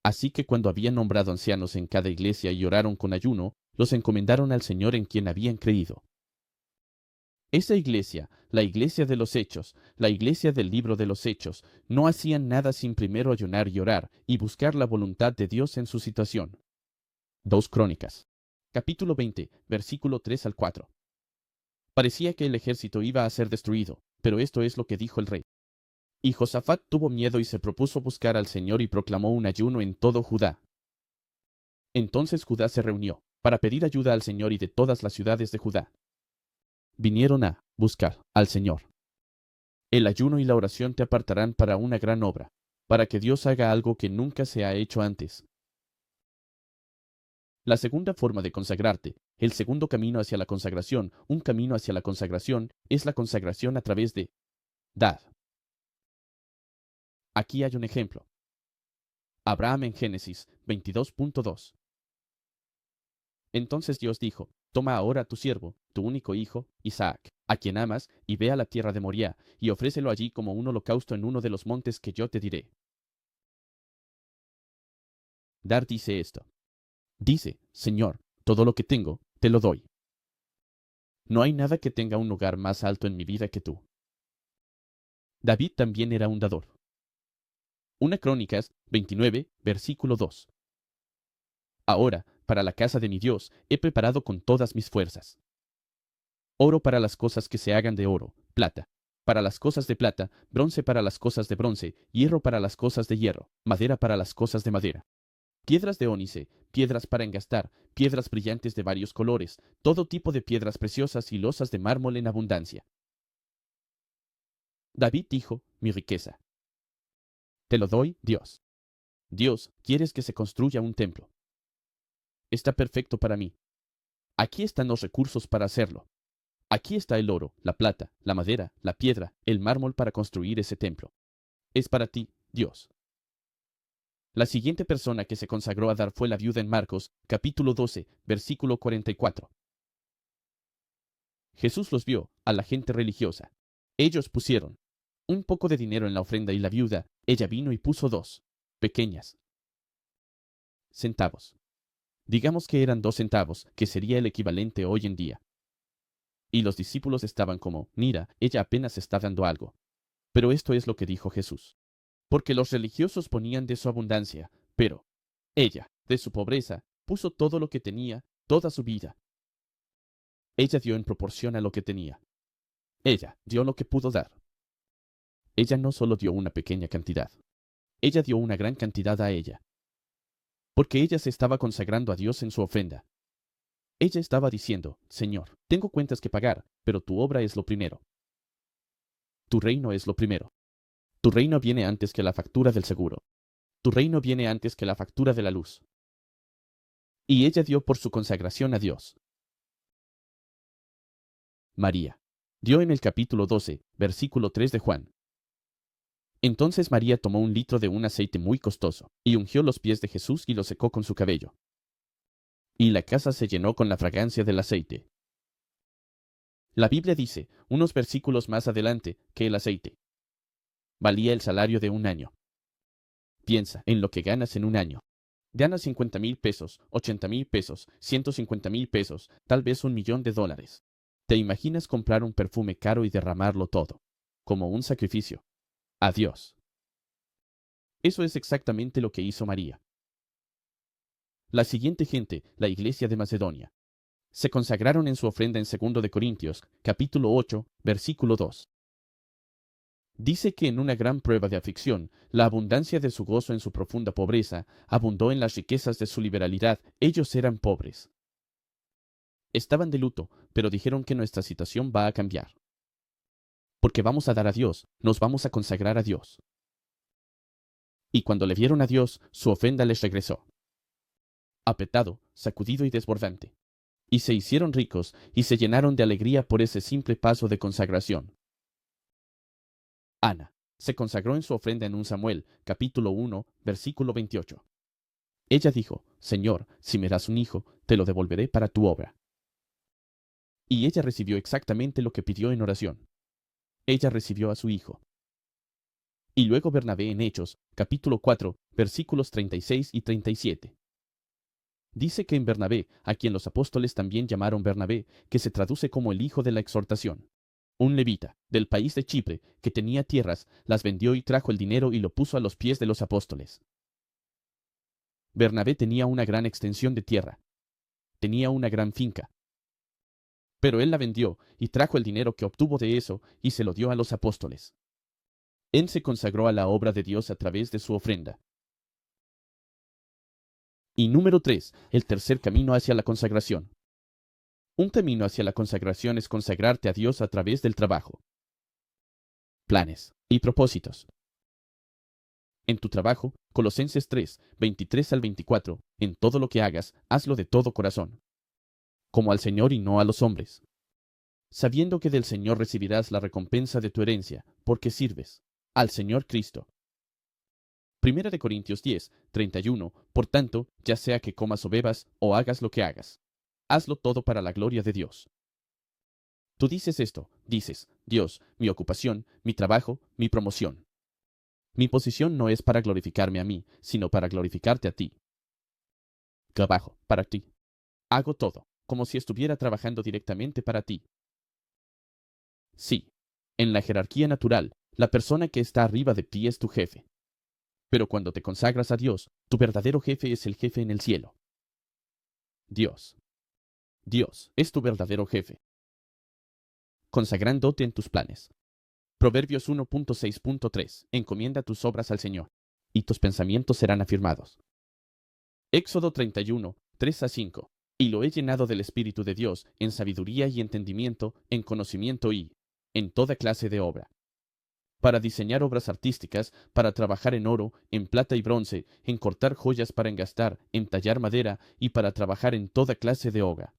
Speaker 1: Así que cuando habían nombrado ancianos en cada iglesia y oraron con ayuno, los encomendaron al Señor en quien habían creído. Esa iglesia, la iglesia de los Hechos, la iglesia del libro de los Hechos, no hacían nada sin primero ayunar y orar y buscar la voluntad de Dios en su situación. 2 Crónicas, capítulo 20, versículo 3 al 4. Parecía que el ejército iba a ser destruido, pero esto es lo que dijo el rey. Y Josafat tuvo miedo y se propuso buscar al Señor y proclamó un ayuno en todo Judá. Entonces Judá se reunió para pedir ayuda al Señor y de todas las ciudades de Judá vinieron a buscar al Señor. El ayuno y la oración te apartarán para una gran obra, para que Dios haga algo que nunca se ha hecho antes. La segunda forma de consagrarte, el segundo camino hacia la consagración, un camino hacia la consagración, es la consagración a través de dar. Aquí hay un ejemplo. Abraham en Génesis 22.2. Entonces Dios dijo: Toma ahora a tu siervo, tu único hijo, Isaac, a quien amas, y ve a la tierra de Moriah, y ofrécelo allí como un holocausto en uno de los montes que yo te diré. Dar dice esto. Dice: Señor, todo lo que tengo, te lo doy. No hay nada que tenga un lugar más alto en mi vida que tú. David también era un dador. 1 Crónicas 29, versículo 2. Ahora, para la casa de mi Dios, he preparado con todas mis fuerzas oro para las cosas que se hagan de oro, plata para las cosas de plata, bronce para las cosas de bronce, hierro para las cosas de hierro, madera para las cosas de madera, piedras de ónice, piedras para engastar, piedras brillantes de varios colores, todo tipo de piedras preciosas y losas de mármol en abundancia. David dijo: Mi riqueza te lo doy, Dios. Dios, ¿quieres que se construya un templo? Está perfecto para mí. Aquí están los recursos para hacerlo. Aquí está el oro, la plata, la madera, la piedra, el mármol para construir ese templo. Es para ti, Dios. La siguiente persona que se consagró a dar fue la viuda en Marcos, capítulo 12, versículo 44. Jesús los vio, a la gente religiosa. Ellos pusieron un poco de dinero en la ofrenda y la viuda, ella vino y puso 2 pequeñas centavos. Digamos que eran 2 centavos, que sería el equivalente hoy en día. Y los discípulos estaban como: mira, ella apenas está dando algo. Pero esto es lo que dijo Jesús. Porque los religiosos ponían de su abundancia, pero ella, de su pobreza, puso todo lo que tenía, toda su vida. Ella dio en proporción a lo que tenía. Ella dio lo que pudo dar. Ella no solo dio una pequeña cantidad. Ella dio una gran cantidad a ella. Porque ella se estaba consagrando a Dios en su ofrenda. Ella estaba diciendo, Señor, tengo cuentas que pagar, pero tu obra es lo primero. Tu reino es lo primero. Tu reino viene antes que la factura del seguro. Tu reino viene antes que la factura de la luz. Y ella dio por su consagración a Dios. María dio en el capítulo 12, versículo 3 de Juan. Entonces María tomó un litro de un aceite muy costoso, y ungió los pies de Jesús y los secó con su cabello. Y la casa se llenó con la fragancia del aceite. La Biblia dice, unos versículos más adelante, que el aceite valía el salario de un año. Piensa en lo que ganas en un año. Ganas 50,000 pesos, 80,000 pesos, 150,000 pesos, tal vez $1,000,000. ¿Te imaginas comprar un perfume caro y derramarlo todo, como un sacrificio, a Dios? Eso es exactamente lo que hizo María. La siguiente gente, la iglesia de Macedonia, se consagraron en su ofrenda en 2 de Corintios, capítulo 8, versículo 2. Dice que en una gran prueba de aflicción, la abundancia de su gozo en su profunda pobreza abundó en las riquezas de su liberalidad. Ellos eran pobres. Estaban de luto, pero dijeron que nuestra situación va a cambiar. Porque vamos a dar a Dios, nos vamos a consagrar a Dios. Y cuando le vieron a Dios, su ofrenda les regresó. Apretado, sacudido y desbordante. Y se hicieron ricos y se llenaron de alegría por ese simple paso de consagración. Ana se consagró en su ofrenda en 1 Samuel, capítulo 1, versículo 28. Ella dijo, Señor, si me das un hijo, te lo devolveré para tu obra. Y ella recibió exactamente lo que pidió en oración. Ella recibió a su hijo. Y luego Bernabé en Hechos, capítulo 4, versículos 36 y 37. Dice que en Bernabé, a quien los apóstoles también llamaron Bernabé, que se traduce como el hijo de la exhortación. Un levita, del país de Chipre, que tenía tierras, las vendió y trajo el dinero y lo puso a los pies de los apóstoles. Bernabé tenía una gran extensión de tierra. Tenía una gran finca. Pero él la vendió y trajo el dinero que obtuvo de eso y se lo dio a los apóstoles. Él se consagró a la obra de Dios a través de su ofrenda. Y número 3, el tercer camino hacia la consagración. Un camino hacia la consagración es consagrarte a Dios a través del trabajo. Planes y propósitos. En tu trabajo, Colosenses 3, 23 al 24, en todo lo que hagas, hazlo de todo corazón, como al Señor y no a los hombres, sabiendo que del Señor recibirás la recompensa de tu herencia, porque sirves al Señor Cristo. 1 de Corintios 10, 31, por tanto, ya sea que comas o bebas, o hagas lo que hagas, hazlo todo para la gloria de Dios. Tú dices esto, dices, Dios, mi ocupación, mi trabajo, mi promoción. Mi posición no es para glorificarme a mí, sino para glorificarte a ti. Trabajo para ti. Hago todo, como si estuviera trabajando directamente para ti. Sí, en la jerarquía natural, la persona que está arriba de ti es tu jefe. Pero cuando te consagras a Dios, tu verdadero jefe es el jefe en el cielo. Dios. Dios es tu verdadero jefe. Consagrándote en tus planes. Proverbios 1.6.3. Encomienda tus obras al Señor, y tus pensamientos serán afirmados. Éxodo 31, 3 a 5. Y lo he llenado del Espíritu de Dios, en sabiduría y entendimiento, en conocimiento y en toda clase de obra. Para diseñar obras artísticas, para trabajar en oro, en plata y bronce, en cortar joyas para engastar, en tallar madera y para trabajar en toda clase de obra.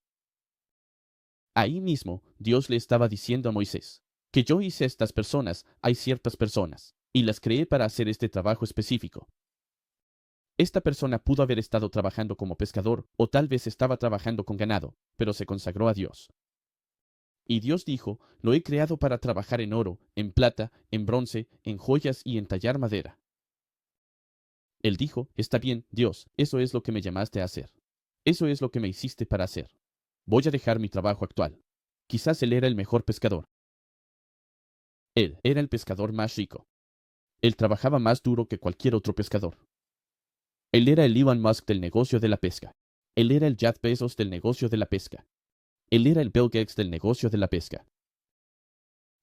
Speaker 1: Ahí mismo, Dios le estaba diciendo a Moisés, que yo hice a estas personas, hay ciertas personas, y las creé para hacer este trabajo específico. Esta persona pudo haber estado trabajando como pescador, o tal vez estaba trabajando con ganado, pero se consagró a Dios. Y Dios dijo, lo he creado para trabajar en oro, en plata, en bronce, en joyas y en tallar madera. Él dijo, está bien, Dios, eso es lo que me llamaste a hacer. Eso es lo que me hiciste para hacer. Voy a dejar mi trabajo actual. Quizás él era el mejor pescador. Él era el pescador más rico. Él trabajaba más duro que cualquier otro pescador. Él era el Elon Musk del negocio de la pesca. Él era el Jeff Bezos del negocio de la pesca. Él era el Bill Gates del negocio de la pesca.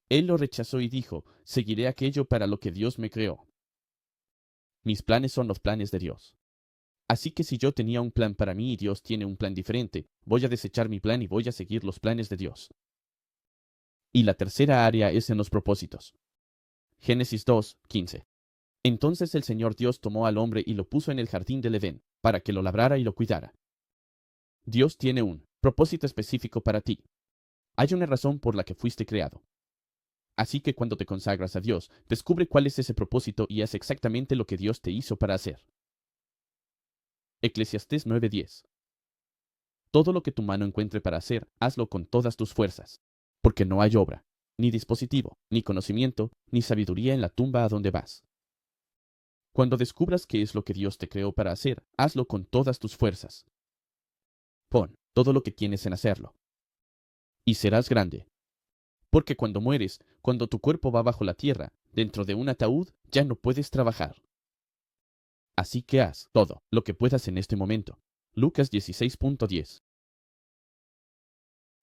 Speaker 1: Él lo rechazó y dijo, seguiré aquello para lo que Dios me creó. Mis planes son los planes de Dios. Así que si yo tenía un plan para mí y Dios tiene un plan diferente, voy a desechar mi plan y voy a seguir los planes de Dios. Y la tercera área es en los propósitos. Génesis 2:15. Entonces el Señor Dios tomó al hombre y lo puso en el jardín del Edén, para que lo labrara y lo cuidara. Dios tiene un propósito específico para ti. Hay una razón por la que fuiste creado. Así que cuando te consagras a Dios, descubre cuál es ese propósito y haz exactamente lo que Dios te hizo para hacer. Eclesiastés 9:10. Todo lo que tu mano encuentre para hacer, hazlo con todas tus fuerzas, porque no hay obra, ni dispositivo, ni conocimiento, ni sabiduría en la tumba a donde vas. Cuando descubras qué es lo que Dios te creó para hacer, hazlo con todas tus fuerzas. Pon todo lo que tienes en hacerlo. Y serás grande. Porque cuando mueres, cuando tu cuerpo va bajo la tierra, dentro de un ataúd, ya no puedes trabajar. Así que haz todo lo que puedas en este momento. Lucas 16:10.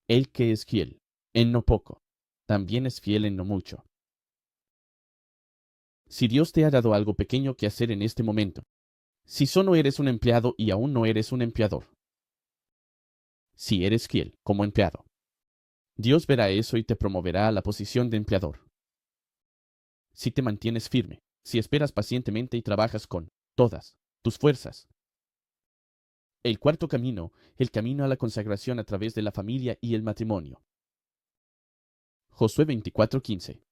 Speaker 1: El que es fiel en no poco, también es fiel en no mucho. Si Dios te ha dado algo pequeño que hacer en este momento, si solo eres un empleado y aún no eres un empleador, si eres fiel como empleado, Dios verá eso y te promoverá a la posición de empleador. Si te mantienes firme, si esperas pacientemente y trabajas con todas tus fuerzas. El cuarto camino, el camino a la consagración a través de la familia y el matrimonio. Josué 24:15.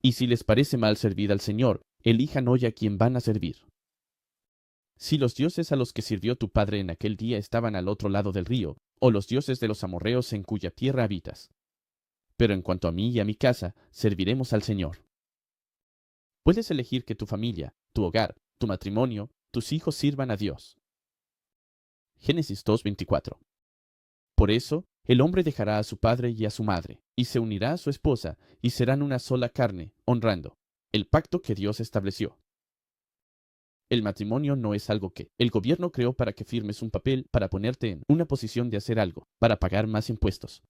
Speaker 1: Y si les parece mal servir al Señor, elijan hoy a quien van a servir. Si los dioses a los que sirvió tu padre en aquel día estaban al otro lado del río, o los dioses de los amorreos en cuya tierra habitas. Pero en cuanto a mí y a mi casa, serviremos al Señor. Puedes elegir que tu familia, tu hogar, tu matrimonio, tus hijos sirvan a Dios. Génesis 2:24. Por eso, el hombre dejará a su padre y a su madre, y se unirá a su esposa, y serán una sola carne, honrando el pacto que Dios estableció. El matrimonio no es algo que el gobierno creó para que firmes un papel para ponerte en una posición de hacer algo, para pagar más impuestos.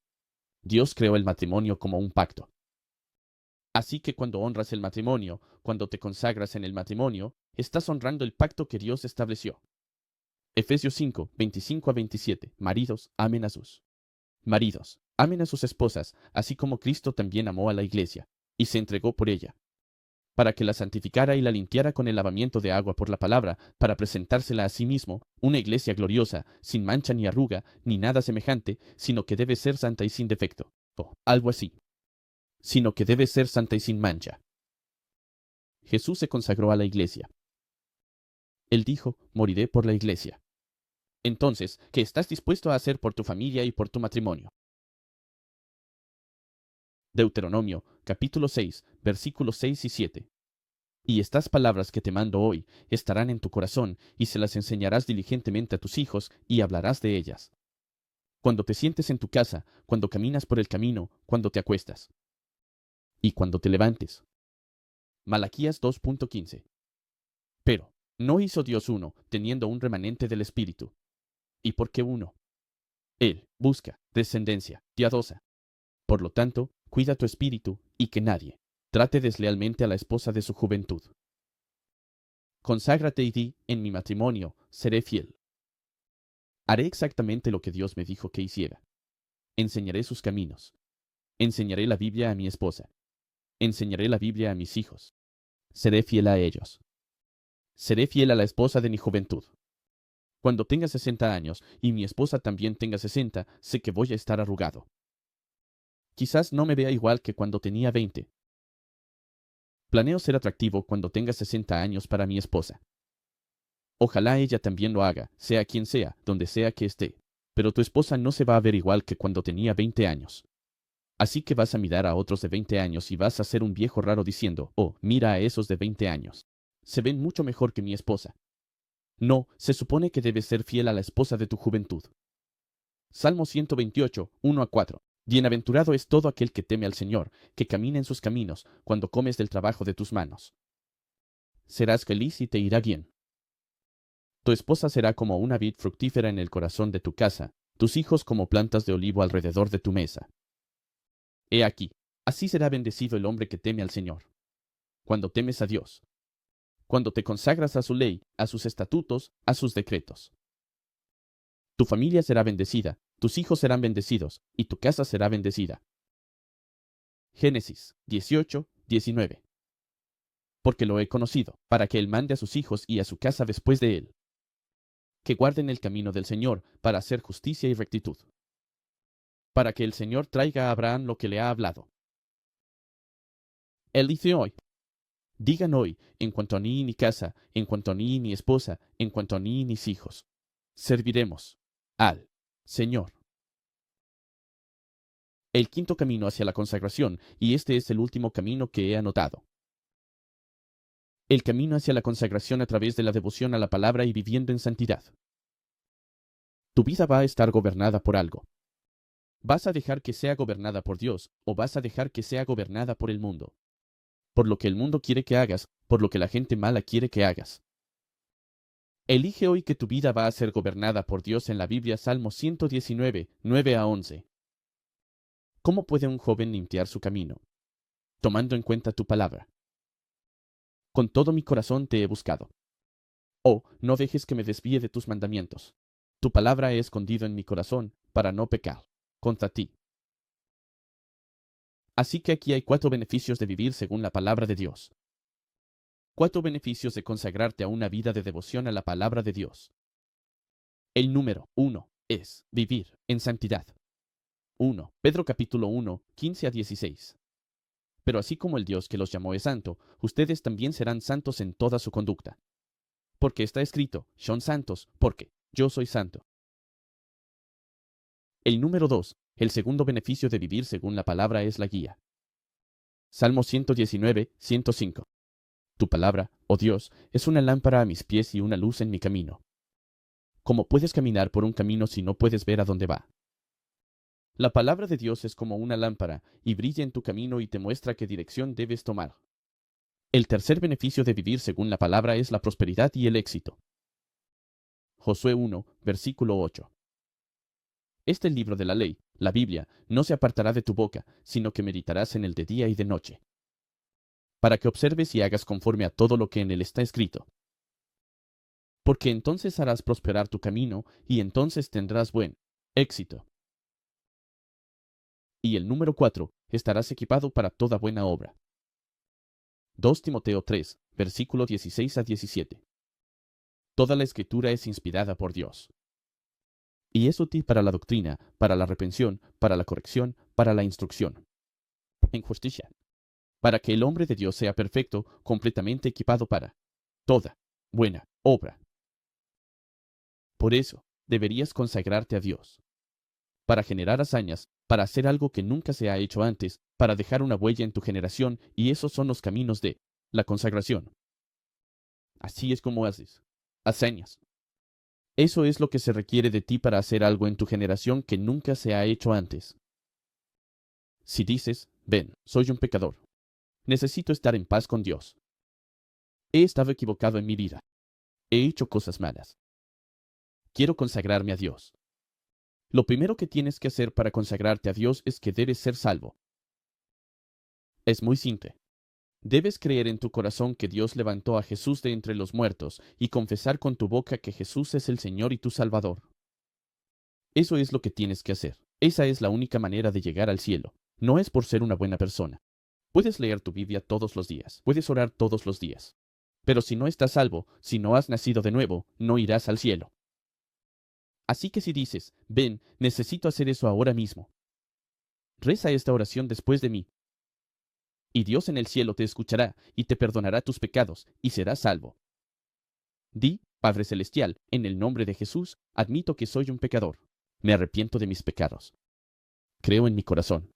Speaker 1: Dios creó el matrimonio como un pacto. Así que cuando honras el matrimonio, cuando te consagras en el matrimonio, estás honrando el pacto que Dios estableció. Efesios 5:25-27. Maridos, amen a sus maridos, amen a sus esposas, así como Cristo también amó a la iglesia, y se entregó por ella, para que la santificara y la limpiara con el lavamiento de agua por la palabra, para presentársela a sí mismo, una iglesia gloriosa, sin mancha ni arruga, ni nada semejante, sino que debe ser santa y sin defecto, o algo así. Sino que debe ser santa y sin mancha. Jesús se consagró a la iglesia. Él dijo, moriré por la iglesia. Entonces, ¿qué estás dispuesto a hacer por tu familia y por tu matrimonio? Deuteronomio, capítulo 6, versículos 6 y 7. Y estas palabras que te mando hoy estarán en tu corazón, y se las enseñarás diligentemente a tus hijos, y hablarás de ellas. Cuando te sientes en tu casa, cuando caminas por el camino, cuando te acuestas. Y cuando te levantes. Malaquías 2:15. Pero, ¿no hizo Dios uno, teniendo un remanente del Espíritu? ¿Y por qué uno? Él busca descendencia piadosa. Por lo tanto, cuida tu espíritu, y que nadie trate deslealmente a la esposa de su juventud. Conságrate y di, en mi matrimonio, seré fiel. Haré exactamente lo que Dios me dijo que hiciera. Enseñaré sus caminos. Enseñaré la Biblia a mi esposa. Enseñaré la Biblia a mis hijos. Seré fiel a ellos. Seré fiel a la esposa de mi juventud. Cuando tenga 60 años y mi esposa también tenga 60, sé que voy a estar arrugado. Quizás no me vea igual que cuando tenía 20. Planeo ser atractivo cuando tenga 60 años para mi esposa. Ojalá ella también lo haga, sea quien sea, donde sea que esté. Pero tu esposa no se va a ver igual que cuando tenía 20 años. Así que vas a mirar a otros de 20 años y vas a ser un viejo raro diciendo, oh, mira a esos de 20 años. Se ven mucho mejor que mi esposa. No, se supone que debes ser fiel a la esposa de tu juventud. Salmo 128, 1-4. Bienaventurado es todo aquel que teme al Señor, que camina en sus caminos, cuando comes del trabajo de tus manos. Serás feliz y te irá bien. Tu esposa será como una vid fructífera en el corazón de tu casa, tus hijos como plantas de olivo alrededor de tu mesa. He aquí, Así será bendecido el hombre que teme al Señor. Cuando temes a Dios, cuando te consagras a su ley, a sus estatutos, a sus decretos. Tu familia será bendecida, tus hijos serán bendecidos, y tu casa será bendecida. Génesis 18:19. Porque lo he conocido, para que él mande a sus hijos y a su casa después de él, que guarden el camino del Señor para hacer justicia y rectitud, para que el Señor traiga a Abraham lo que le ha hablado. Él dice hoy, digan hoy, en cuanto a mí y mi casa, en cuanto a mí y mi esposa, en cuanto a mí y mis hijos, serviremos al Señor. El quinto camino hacia la consagración, y este es el último camino que he anotado. El camino hacia la consagración a través de la devoción a la palabra y viviendo en santidad. Tu vida va a estar gobernada por algo. ¿Vas a dejar que sea gobernada por Dios o vas a dejar que sea gobernada por el mundo? Por lo que el mundo quiere que hagas, por lo que la gente mala quiere que hagas. Elige hoy que tu vida va a ser gobernada por Dios en la Biblia, Salmo 119, 9-11. ¿Cómo puede un joven limpiar su camino? Tomando en cuenta tu palabra. Con todo mi corazón te he buscado. Oh, no dejes que me desvíe de tus mandamientos. Tu palabra he escondido en mi corazón, para no pecar contra ti. Así que aquí hay 4 beneficios de vivir según la palabra de Dios. 4 beneficios de consagrarte a una vida de devoción a la palabra de Dios. El número 1 es vivir en santidad. 1. Pedro capítulo 1, 15-16. Pero así como el Dios que los llamó es santo, ustedes también serán santos en toda su conducta. Porque está escrito, son santos, porque yo soy santo. El número 2, el segundo beneficio de vivir según la palabra es la guía. Salmo 119, 105. Tu palabra, oh Dios, es una lámpara a mis pies y una luz en mi camino. ¿Cómo puedes caminar por un camino si no puedes ver a dónde va? La palabra de Dios es como una lámpara y brilla en tu camino y te muestra qué dirección debes tomar. El tercer beneficio de vivir según la palabra es la prosperidad y el éxito. Josué 1, versículo 8. Este libro de la ley, la Biblia, no se apartará de tu boca, sino que meditarás en él de día y de noche, para que observes y hagas conforme a todo lo que en él está escrito. Porque entonces harás prosperar tu camino, y entonces tendrás buen éxito. Y el número 4, estarás equipado para toda buena obra. 2 Timoteo 3, versículo 16-17. Toda la escritura es inspirada por Dios. Y es útil para la doctrina, para la reprensión, para la corrección, para la instrucción en justicia, para que el hombre de Dios sea perfecto, completamente equipado para toda buena obra. Por eso, deberías consagrarte a Dios, para generar hazañas, para hacer algo que nunca se ha hecho antes, para dejar una huella en tu generación, y esos son los caminos de la consagración. Así es como haces hazañas. Eso es lo que se requiere de ti para hacer algo en tu generación que nunca se ha hecho antes. Si dices, ven, soy un pecador. Necesito estar en paz con Dios. He estado equivocado en mi vida. He hecho cosas malas. Quiero consagrarme a Dios. Lo primero que tienes que hacer para consagrarte a Dios es que debes ser salvo. Es muy simple. Debes creer en tu corazón que Dios levantó a Jesús de entre los muertos y confesar con tu boca que Jesús es el Señor y tu Salvador. Eso es lo que tienes que hacer. Esa es la única manera de llegar al cielo. No es por ser una buena persona. Puedes leer tu Biblia todos los días, puedes orar todos los días. Pero si no estás salvo, si no has nacido de nuevo, no irás al cielo. Así que si dices, ven, necesito hacer eso ahora mismo. Reza esta oración después de mí. Y Dios en el cielo te escuchará y te perdonará tus pecados y serás salvo. Di, Padre Celestial, en el nombre de Jesús, admito que soy un pecador. Me arrepiento de mis pecados. Creo en mi corazón.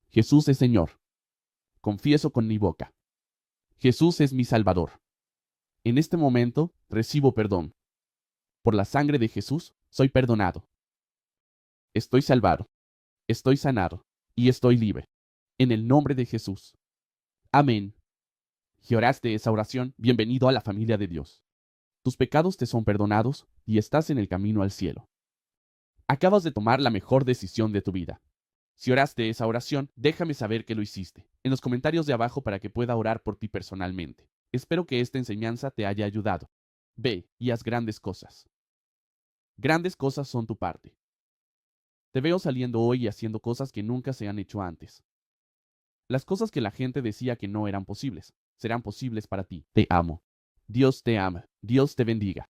Speaker 1: Jesús es Señor. Confieso con mi boca. Jesús es mi Salvador. En este momento recibo perdón. Por la sangre de Jesús soy perdonado. Estoy salvado. Estoy sanado. Y estoy libre. En el nombre de Jesús. Amén. Si oraste esa oración, bienvenido a la familia de Dios. Tus pecados te son perdonados y estás en el camino al cielo. Acabas de tomar la mejor decisión de tu vida. Si oraste esa oración, déjame saber que lo hiciste en los comentarios de abajo para que pueda orar por ti personalmente. Espero que esta enseñanza te haya ayudado. Ve y haz grandes cosas. Grandes cosas son tu parte. Te veo saliendo hoy y haciendo cosas que nunca se han hecho antes. Las cosas que la gente decía que no eran posibles, serán posibles para ti. Te amo. Dios te ama. Dios te bendiga.